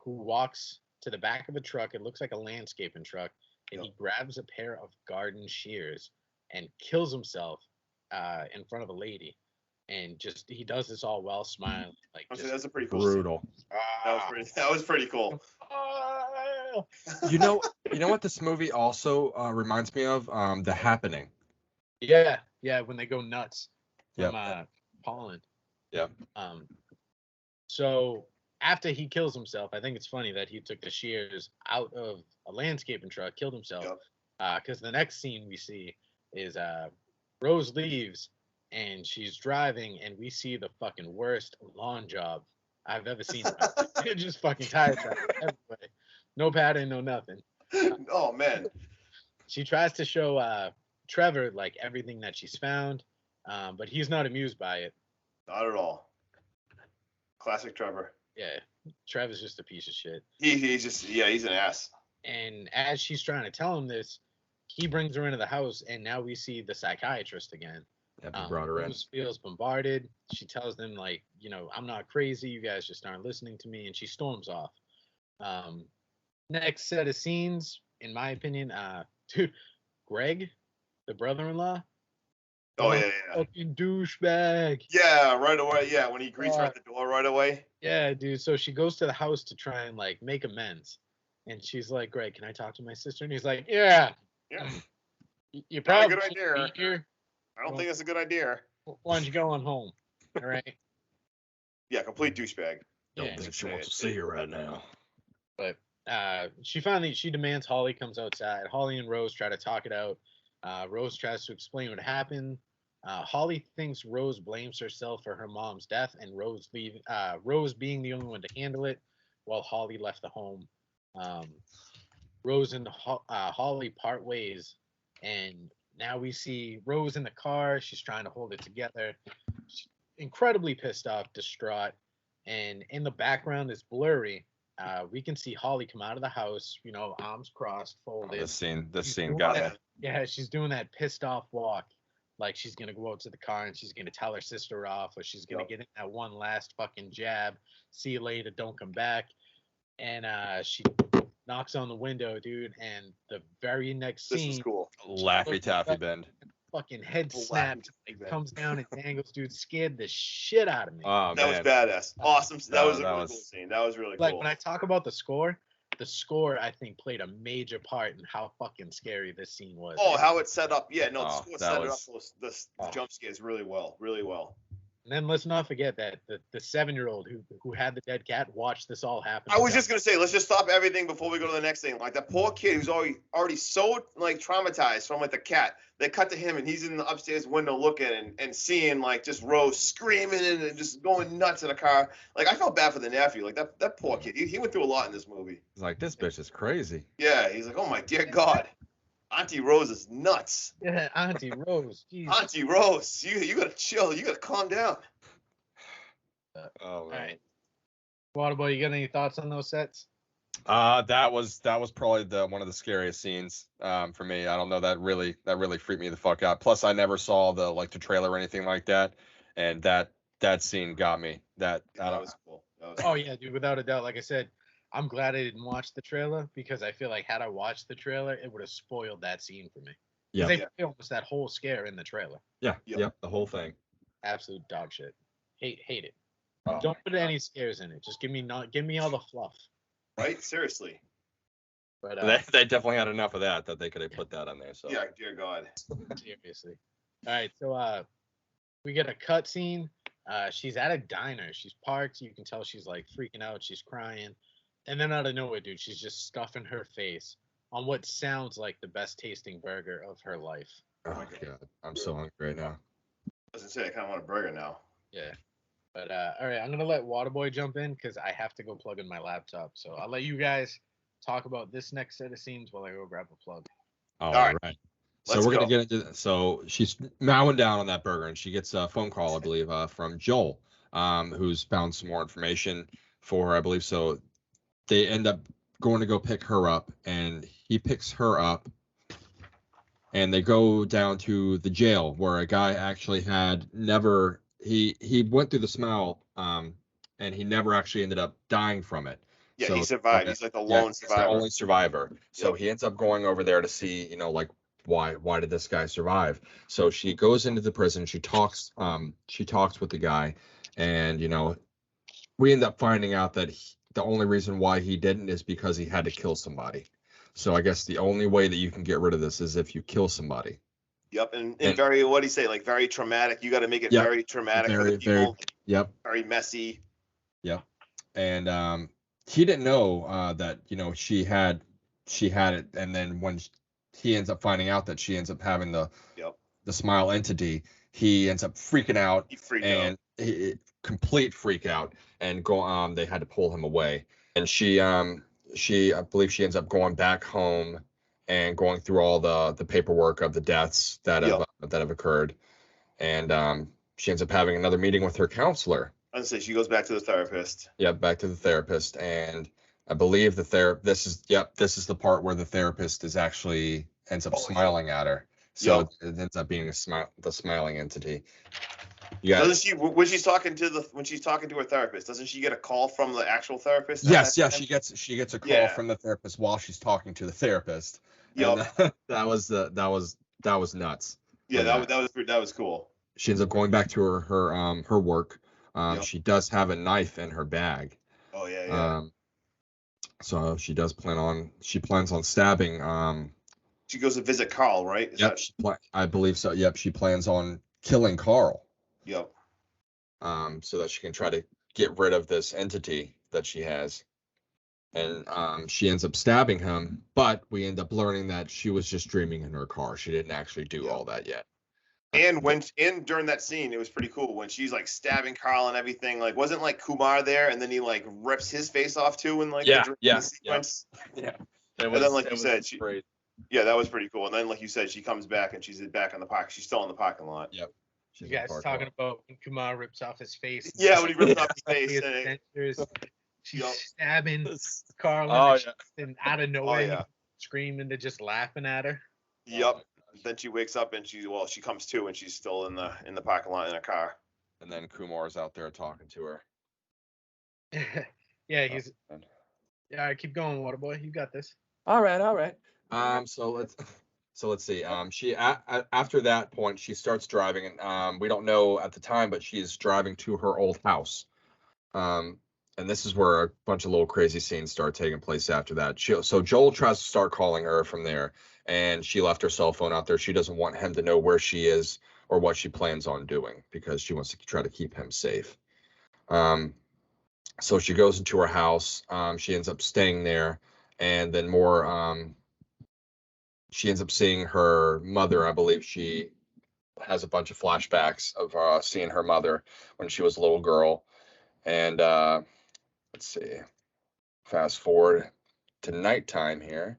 who walks to the back of a truck. It looks like a landscaping truck, and he grabs a pair of garden shears and kills himself in front of a lady. And just he does this all while smiling. Like that's a pretty cool brutal. That was pretty cool. You know what this movie also reminds me of? The Happening. Yeah, when they go nuts from Yep. pollen. Yeah. So after he kills himself, I think it's funny that he took the shears out of a landscaping truck, killed himself. Because the next scene we see is Rose leaves and she's driving, and we see the fucking worst lawn job I've ever seen. It just fucking tire tracks everywhere. No pattern, no nothing. Oh man. She tries to show Trevor like everything that she's found, but he's not amused by it. Not at all. Classic Trevor. Yeah, Trevor's just a piece of shit. He's an ass. And as she's trying to tell him this, he brings her into the house, and now we see the psychiatrist again. Yep, he brought her in. Rose feels bombarded. She tells them, like, I'm not crazy. You guys just aren't listening to me. And she storms off. Next set of scenes, in my opinion, dude, Greg, the brother-in-law, Oh yeah. fucking douchebag. Yeah, right away. Yeah, when he greets her at the door right away. Yeah, dude. So she goes to the house to try and like make amends. And she's like, Greg, can I talk to my sister? And he's like, yeah. Yeah. You Not a probably good idea. be here. I don't think that's a good idea. Why don't you go on home? All right. Yeah, complete douchebag. Yeah. think she wants to see you right now. But she demands Holly comes outside. Holly and Rose try to talk it out. Rose tries to explain what happened. Holly thinks Rose blames herself for her mom's death, and Rose being the only one to handle it, while Holly left the home. Rose and Holly part ways, and now we see Rose in the car. She's trying to hold it together. She's incredibly pissed off, distraught, and in the background is blurry. We can see Holly come out of the house, arms crossed, folded. This scene doing got that- me. Yeah, she's doing that pissed off walk. Like she's gonna go out to the car and she's gonna tell her sister off, or she's gonna Yep. get in that one last fucking jab. See you later, don't come back. And she knocks on the window, dude. And the very next This scene, was cool. Laffy Taffy bend. fucking head Laffy snaps, Taffy. comes down and dangles, dude. Scared the shit out of me. Oh That was man. badass. Awesome. That was a that really was- cool scene. That was really Like cool. when I talk about the score I think played a major part in how fucking scary this scene was. Oh, how it set up. Yeah, no, the Oh, score that set was- it up the jump scares really well. Really well. And then let's not forget that the 7-year-old who had the dead cat watched this all happen. I was just gonna say, let's just stop everything before we go to the next thing. Like that poor kid who's already so like traumatized from like the cat. They cut to him and he's in the upstairs window looking and seeing like just Rose screaming and just going nuts in the car. Like I felt bad for the nephew. Like that poor kid. He went through a lot in this movie. He's like, this bitch is crazy. Yeah, he's like, oh my dear God, Auntie Rose is nuts. Yeah, Auntie Rose. Jesus. Auntie Rose, you gotta chill. You gotta calm down. Oh All man. right. Waterboy, you got any thoughts on those sets? That was probably one of the scariest scenes for me. I don't know, that really freaked me the fuck out. Plus I never saw the trailer or anything like that, and that scene got me. That was cool. Oh yeah, dude, without a doubt. Like I said, I'm glad I didn't watch the trailer because I feel like had I watched the trailer, it would have spoiled that scene for me. Yeah. They filmed that whole scare in the trailer. yeah, Yep. yep, the whole thing. Absolute dog shit. Hate it. Oh, Don't my put God. any scares in it. Just give me all the fluff. Right? Seriously. But They definitely had enough of that they could have put that on there. So Yeah, dear God. seriously. All right, so we get a cut scene. She's at a diner. She's parked. You can tell she's like freaking out. She's crying. And then out of nowhere, dude, she's just stuffing her face on what sounds like the best tasting burger of her life. oh my God, I'm so hungry right now. I was gonna say I kind of want a burger now. Yeah. But all right, I'm gonna let Waterboy jump in because I have to go plug in my laptop. So I'll let you guys talk about this next set of scenes while I go grab a plug. All right. right. So Let's we're gonna go. get into so she's mowing down on that burger and she gets a phone call, I believe, from Joel, who's found some more information for her, I believe. So they end up going to go pick her up, and he picks her up, and they go down to the jail where a guy actually had never he went through the smell, and he never actually ended up dying from it. Yeah, So, he survived. He's like the yeah, lone he's the survivor. only survivor. So Yep. he ends up going over there to see, like why did this guy survive? So she goes into the prison. She talks with the guy, and we end up finding out that the only reason why he didn't is because he had to kill somebody. So I guess the only way that you can get rid of this is if you kill somebody. Yep, and And- very, what do you say, like very traumatic. You got to make it Yeah, very traumatic for very, the people. Yep. Very messy. And he didn't know that she had it, and then when he ends up finding out that she ends up having the Yep. smile entity, he ends up freaking out, He freaked and out. complete freak out, and they had to pull him away, and she I believe she ends up going back home and going through all the paperwork of the deaths that have occurred, and she ends up having another meeting with her counselor. I was gonna say she goes back to the therapist. Yeah, back to the therapist, and I believe this is the part where the therapist ends up Oh, yeah. smiling at her, So Yep. it ends up being the smiling entity. You got Doesn't she when she's talking to her therapist? Doesn't she get a call from the actual therapist? At yes, that yeah, time? she gets a call Yeah. from the therapist while she's talking to the therapist. Yep. And that was nuts. Yeah, But, that was cool. she ends up going back to her work. Yep. She does have a knife in her bag. Oh yeah. So she plans on stabbing. She goes to visit Carl, right? Yep, I believe so. Yep, she plans on killing Carl. Yep. So that she can try to get rid of this entity that she has. And she ends up stabbing him, but we end up learning that she was just dreaming in her car. She didn't actually do all that yet. And during that scene, it was pretty cool when she's like stabbing Carl and everything. Like, wasn't like Kumar there, and then he like rips his face off too in like the sequence. Yeah. And then, like you said, that was pretty cool. And then, like you said, she comes back and she's back in the park. She's still in the parking lot. Yep. You guys talking about when Kumar rips off his face? Yeah, when he rips off his face. She's stabbing Carl and out of nowhere, screaming, they're just laughing at her. Yep. Then she wakes up and she comes to and she's still in the parking lot in a car. And then Kumar's out there talking to her. Yeah, keep going, Waterboy. You got this. All right. So let's see. She after that point she starts driving, and we don't know at the time, but she is driving to her old house. And this is where a bunch of little crazy scenes start taking place after that. So Joel tries to start calling her from there, and she left her cell phone out there. She doesn't want him to know where she is or what she plans on doing because she wants to try to keep him safe. So she goes into her house. She ends up staying there, and then she ends up seeing her mother. I believe she has a bunch of flashbacks of seeing her mother when she was a little girl. And let's see, fast forward to nighttime here,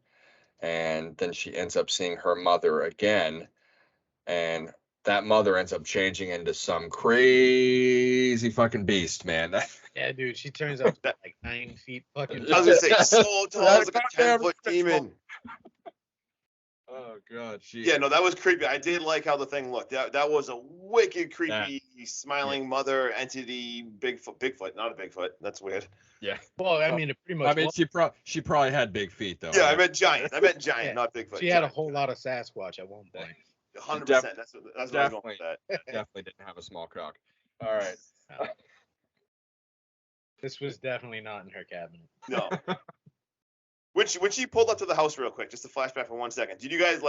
and then she ends up seeing her mother again, and that mother ends up changing into some crazy fucking beast, man. Yeah, dude, she turns out to be like 9 feet fucking. I was gonna say so tall, it's like a 10-foot demon. Oh god, yeah, no, that was creepy. I did like how the thing looked. That was a wicked creepy smiling mother entity. Bigfoot, not a Bigfoot. That's weird. Yeah. Well, I mean, it pretty much. I mean, she probably had big feet though. Yeah, I meant giant, not Bigfoot. She had a whole lot of Sasquatch at one point. 100%. That's what I was going with that. Definitely didn't have a small cock. All right. This was definitely not in her cabinet. No. When she pulled up to the house real quick, just to flashback for 1 second, did you guys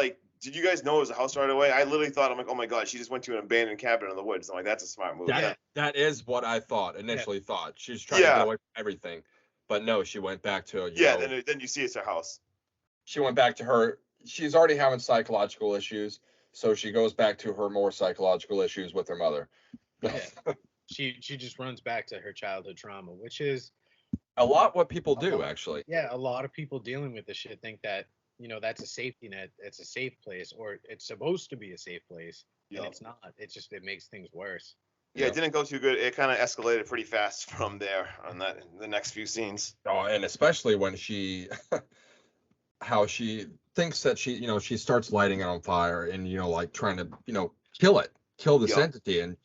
know it was a house right away? I literally thought, I'm like, oh my god, she just went to an abandoned cabin in the woods. I'm like, that's a smart move. That is what I initially thought. She's trying to get away from everything. But no, she went back to then you see it's her house. She went back to her. She's already having psychological issues, so she goes back to her more psychological issues with her mother. Yeah. She just runs back to her childhood trauma, which is a lot what people do, actually. Yeah, a lot of people dealing with this shit think that, that's a safety net, it's a safe place, or it's supposed to be a safe place, and it's not. It makes things worse. Yeah, it didn't go too good. It kind of escalated pretty fast from there on the next few scenes. Oh, and especially when how she thinks that she starts lighting it on fire and, like trying to, kill this entity. And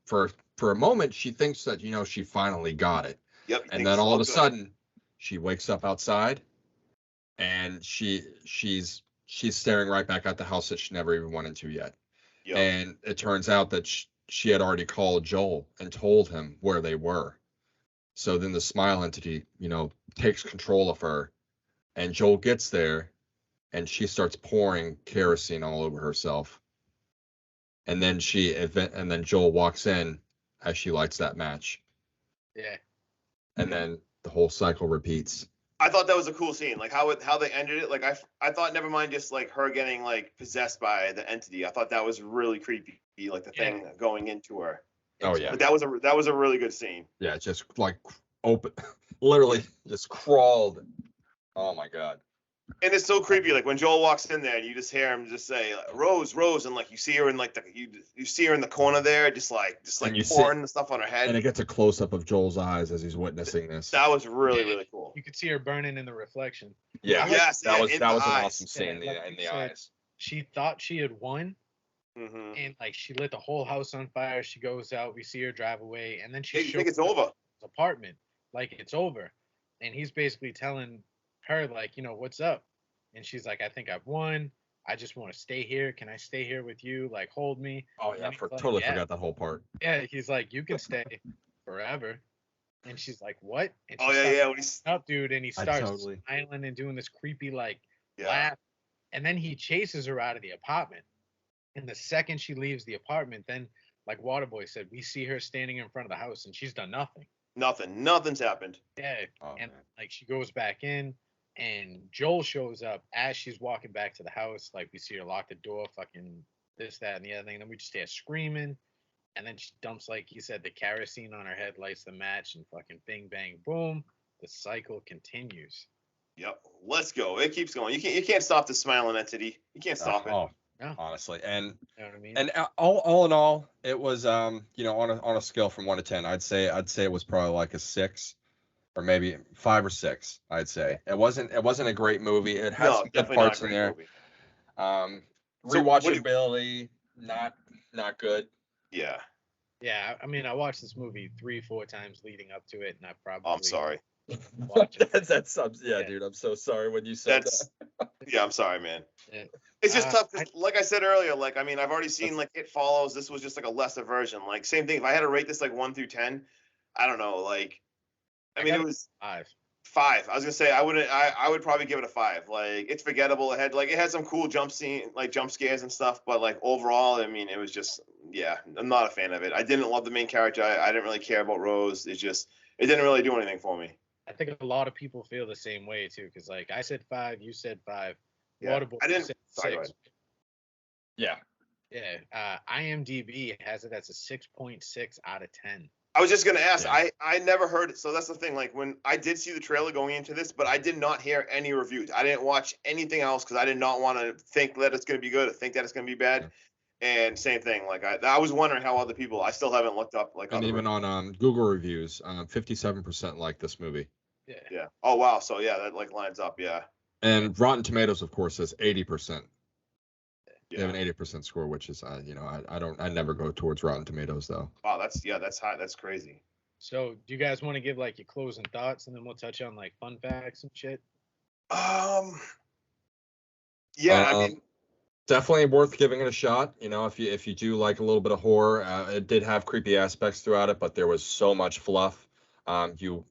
for a moment, she thinks that, she finally got it. Yep. And then all of a sudden, she wakes up outside, and she's staring right back at the house that she never even went into yet. Yep. And it turns out that she had already called Joel and told him where they were. So then the smile entity, takes control of her, and Joel gets there, and she starts pouring kerosene all over herself. And then Joel walks in as she lights that match. Yeah. And then the whole cycle repeats. I thought that was a cool scene, like how they ended it. Like I thought, never mind just like her getting like possessed by the entity. I thought that was really creepy, like the thing going into her. Oh yeah. But that was a really good scene. Yeah, just like open, literally just crawled. Oh my god. And it's so creepy, like when Joel walks in there and you just hear him just say Rose, Rose, and like you see her in like you see her in the corner there, just like pouring the stuff on her head. And it gets a close up of Joel's eyes as he's witnessing this. That was really cool. You could see her burning in the reflection. Yeah. Yes. That was an awesome scene in the eyes. she thought she had won, Mm-hmm. and like she lit the whole house on fire. She goes out, we see her drive away, and then she Hey, you shows think it's up at over? his apartment like it's over, and he's basically telling her like, what's up, and she's like, I think I've won. I just want to stay here. Can I stay here with you? Like, hold me. Oh And yeah, then he's like, totally yeah, forgot that whole part. yeah. He's like, you can stay forever. And she's like, what? And Oh she yeah, starts yeah. When he's up, dude, and he I starts totally. smiling and doing this creepy like yeah. laugh. And then he chases her out of the apartment. And the second she leaves the apartment, then like Waterboy said, we see her standing in front of the house and she's done nothing. Nothing's happened. Yeah. Oh And man. like she goes back in and Joel shows up as she's walking back to the house. Like we see her lock the door, fucking this, that, and the other thing. And then we just hear screaming. And then she dumps, like he said, the kerosene on her head, lights the match, and fucking bing, bang, boom. The cycle continues. Yep. Let's go. It keeps going. You can't stop the smiling entity. You can't stop it. Oh, No, honestly, and you know what I mean? and all in all, it was on a scale from 1 to 10, I'd say it was probably like a 6 or maybe 5 or 6. I'd say it wasn't a great movie. It had No, some good definitely not a parts in great there. movie. So, what do you- Rewatchability, not good. Yeah. Yeah, I mean, I watched this movie 3, 4 times leading up to it, and I probably Oh, I'm sorry. watched it. Yeah, Yeah. dude. I'm so sorry when you said That's that. yeah. I'm sorry, man. Yeah. It's just tough I- because, like I said earlier, like I mean, I've already seen like It Follows. This was just like a lesser version. Like same thing. If I had to rate this like 1 through 10, I don't know. Like I mean, got it was 5. 5. I was gonna say I would probably give it a 5. Like it's forgettable. It had some cool jump scares and stuff, but like overall, I mean, it was just I'm not a fan of it. I didn't love the main character. I didn't really care about Rose. It didn't really do anything for me. I think a lot of people feel the same way too, because like I said 5, you said 5, Yeah. Waterboy I didn't. said Sorry, go 6. ahead. Yeah. Yeah, IMDb has it as a 6.6 out of 10. I was just gonna ask. Yeah. I never heard it, so that's the thing. Like when I did see the trailer going into this, but I did not hear any reviews. I didn't watch anything else because I did not want to think that it's gonna be good or think that it's gonna be bad. And same thing. Like I was wondering how other people. I still haven't looked up like And other even on Google reviews, 57% like this movie. Yeah. Yeah. Oh wow. So yeah, that like lines up. Yeah. And Rotten Tomatoes, of course, says 80%. They have Yeah. an 80% score, which is I never go towards Rotten Tomatoes though. Wow. That's high. That's crazy. So, do you guys want to give like your closing thoughts, and then we'll touch on like fun facts and shit? Yeah. I mean. Definitely worth giving it a shot. If you do like a little bit of horror, it did have creepy aspects throughout it, but there was so much fluff. You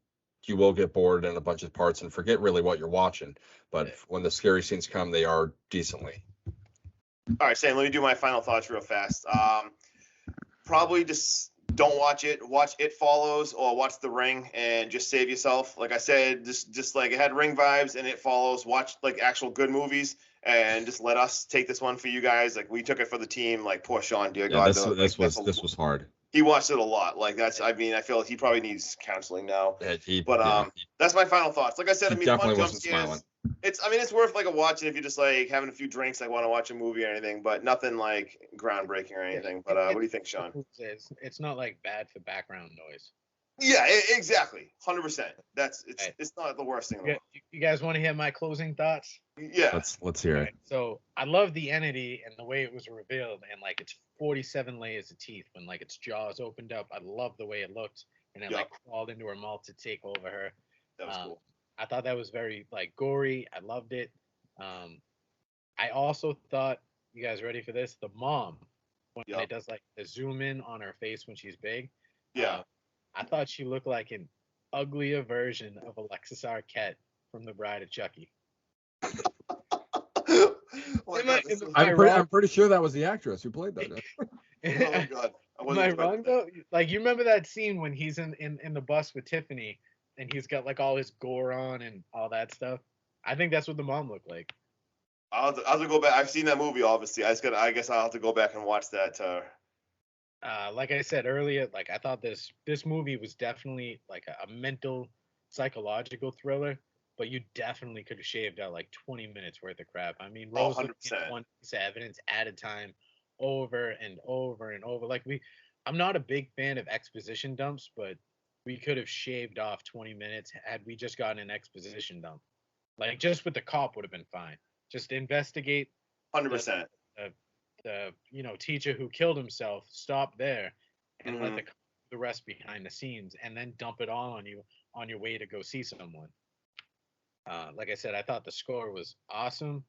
will get bored in a bunch of parts and forget really what you're watching. But when the scary scenes come, they are decently. All right, Sam. Let me do my final thoughts real fast. Probably just don't watch it. Watch It Follows or watch The Ring and just save yourself. Like I said, just like it had Ring vibes and It Follows. Watch like actual good movies and just let us take this one for you guys. Like we took it for the team. Like poor Sean, dear God. This was hard. He watched it a lot. Like I mean, I feel like he probably needs counseling now. Yeah, That's my final thoughts. Like I said, I mean, definitely fun jump wasn't scares. smiling. It's worth like a watch if you're just like having a few drinks, like want to watch a movie or anything, but nothing like groundbreaking or anything. But what do you think, Sean? It's not like bad for background noise. Yeah, exactly, 100%. It's not the worst thing in the world. You guys want to hear my closing thoughts? Yeah. Let's hear it. Right, so I love the entity and the way it was revealed, and like it's 47 layers of teeth when like its jaws opened up. I love the way it looked, and it like crawled into her mouth to take over her. That was cool. I thought that was very like gory. I loved it. I also thought, you guys ready for this? The mom, when it does like the zoom in on her face when she's big. Yeah. I thought she looked like an uglier version of Alexis Arquette from The Bride of Chucky. I'm pretty sure that was the actress who played that. Oh God. Am I wrong though? Like you remember that scene when he's in the bus with Tiffany and he's got like all his gore on and all that stuff? I think that's what the mom looked like. I'll have to go back. I've seen that movie, obviously. I guess I'll have to go back and watch that. Like I said earlier, like I thought this movie was definitely like a mental, psychological thriller, but you definitely could have shaved out like 20 minutes worth of crap. I mean, Rose looking at one piece of evidence at a time, over and over and over. Like I'm not a big fan of exposition dumps, but we could have shaved off 20 minutes had we just gotten an exposition dump. Like just with the cop would have been fine. Just investigate 100%. The teacher who killed himself stop there and let Mhm. the rest behind the scenes, and then dump it all on you on your way to go see someone. Like I said, I thought the score was awesome.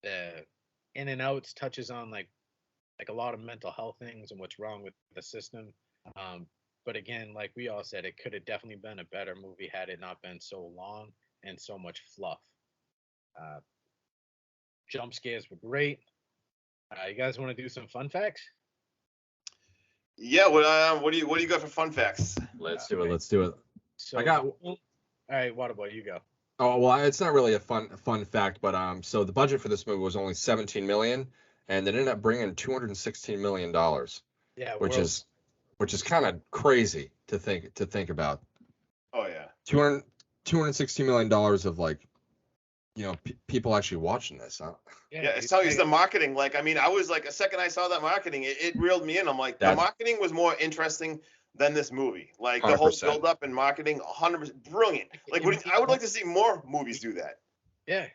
The in and outs touches on like a lot of mental health things and what's wrong with the system. But again, like we all said, it could have definitely been a better movie had it not been so long and so much fluff. Uh, jump scares were great. You guys want to do some fun facts? Yeah. What do you got for fun facts? Let's do it. Let's do it. So I got. all right, Waterboy, you go. Oh well, it's not really a fun fact, but so the budget for this movie was only 17 million, and it ended up bringing 216 million dollars, Yeah, which is kind of crazy to think about. Oh yeah. 260 million dollars of like, people actually watching this. Huh? Yeah, it's telling you the marketing. Like, I mean, I was like, a second I saw that marketing, it reeled me in. I'm like, the marketing was more interesting than this movie. Like, the 100%. whole build up and marketing, 100% brilliant. Like, I would like to see more movies do that. Yeah.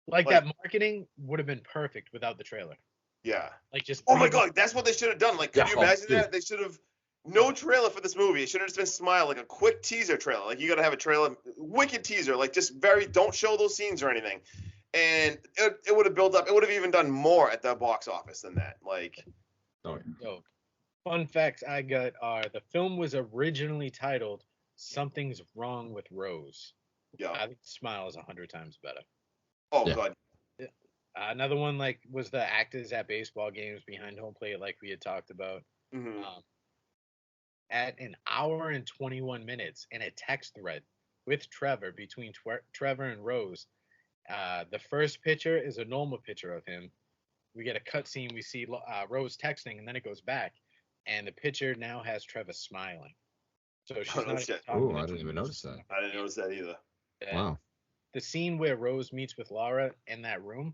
Like that marketing would have been perfect without the trailer. Yeah. Like just. Oh my God, that's what they should have done. Like, could you imagine dude. that? They should have no trailer for this movie. It should have just been Smile, like a quick teaser trailer. Like, you got to have a trailer, wicked teaser. Like, just don't show those scenes or anything. And it would have built up. It would have even done more at the box office than that. Like, Oh, So, fun facts I got are the film was originally titled "Something's Wrong with Rose." yeah. I think Smile is 100 times better. Oh Yeah. God. Another one was the actors at baseball games behind home plate, like we had talked about. Mm-hmm. At an hour and 21 minutes in a text thread with Trevor between Trevor and Rose. The first picture is a normal picture of him. We get a cutscene. We see Rose texting, and then it goes back, and the picture now has Trevor smiling. So she's not shit. I didn't even notice that. I didn't notice that either. Wow. The scene where Rose meets with Laura in that room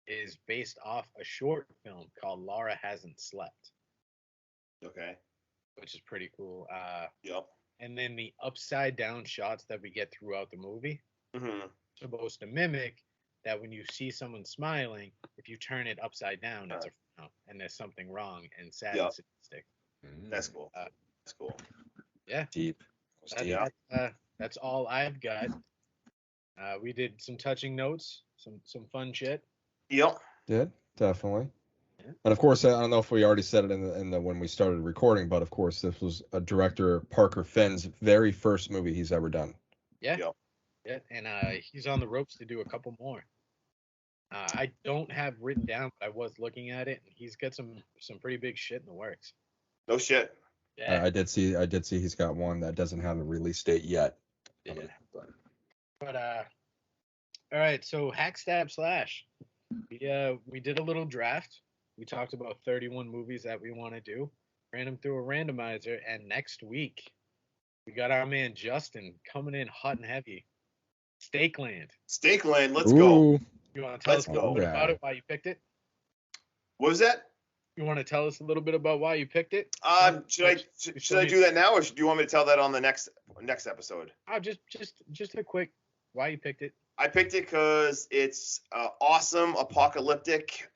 is based off a short film called Laura Hasn't Slept. Okay. Which is pretty cool. Yep. And then the upside down shots that we get throughout the movie Mm-hmm. supposed to mimic that when you see someone smiling, if you turn it upside down, it's a frown, and there's something wrong and sad and sadistic. That's cool. That's cool. Yeah. Deep. That's all I've got. We did some touching notes, some fun shit. Yep. Did definitely. Yeah. And of course, I don't know if we already said it in the when we started recording, but of course, this was a director Parker Finn's very first movie he's ever done. Yeah. Yep. Yeah, and he's on the ropes to do a couple more. I don't have written down, but I was looking at it, and he's got some pretty big shit in the works. No shit. Yeah. I did see he's got one that doesn't have a release date yet. Yeah. But all right. So Hack Stab Slash. We did a little draft. We talked about 31 movies that we want to do. Ran them through a randomizer, and next week we got our man Justin coming in hot and heavy. Stakeland. Stakeland. Let's go. You want to tell us a little bit Alright. about it? Why you picked it? What was that? You want to tell us a little bit about why you picked it? Should I do that now, or do you want me to tell that on the next episode? Just a quick why you picked it. I picked it because it's an awesome apocalyptic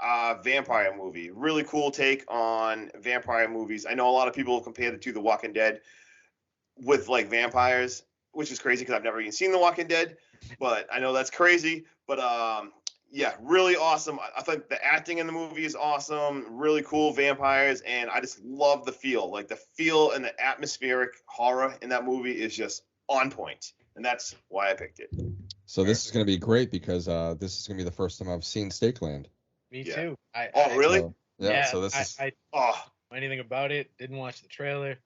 vampire movie. Really cool take on vampire movies. I know a lot of people compare it to The Walking Dead with like vampires, which is crazy because I've never even seen The Walking Dead, but I know that's crazy. But yeah, really awesome. I think the acting in the movie is awesome. Really cool vampires, and I just love the feel. Like the feel and the atmospheric horror in that movie is just on point, and that's why I picked it. So this is going to be great because this is going to be the first time I've seen Stakeland. Me Yeah. too. Really? So, yeah. So this is. I Oh, don't know anything about it. Didn't watch the trailer.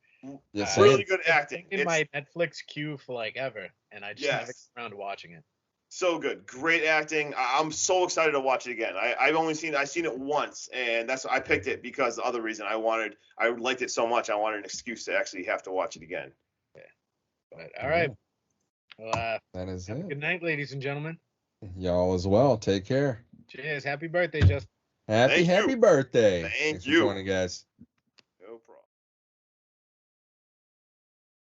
Yes, really good acting. In my Netflix queue for like ever, and I just never get around to watching it. So good, great acting. I'm so excited to watch it again. I've seen it once, and I picked it because the other reason I liked it so much. I wanted an excuse to actually have to watch it again. Yeah. But all right. Well, that is it. good night, ladies and gentlemen. Y'all as well. Take care. Cheers. Happy birthday, Justin. Happy Thank you. birthday. Thank Thanks you. for joining, guys.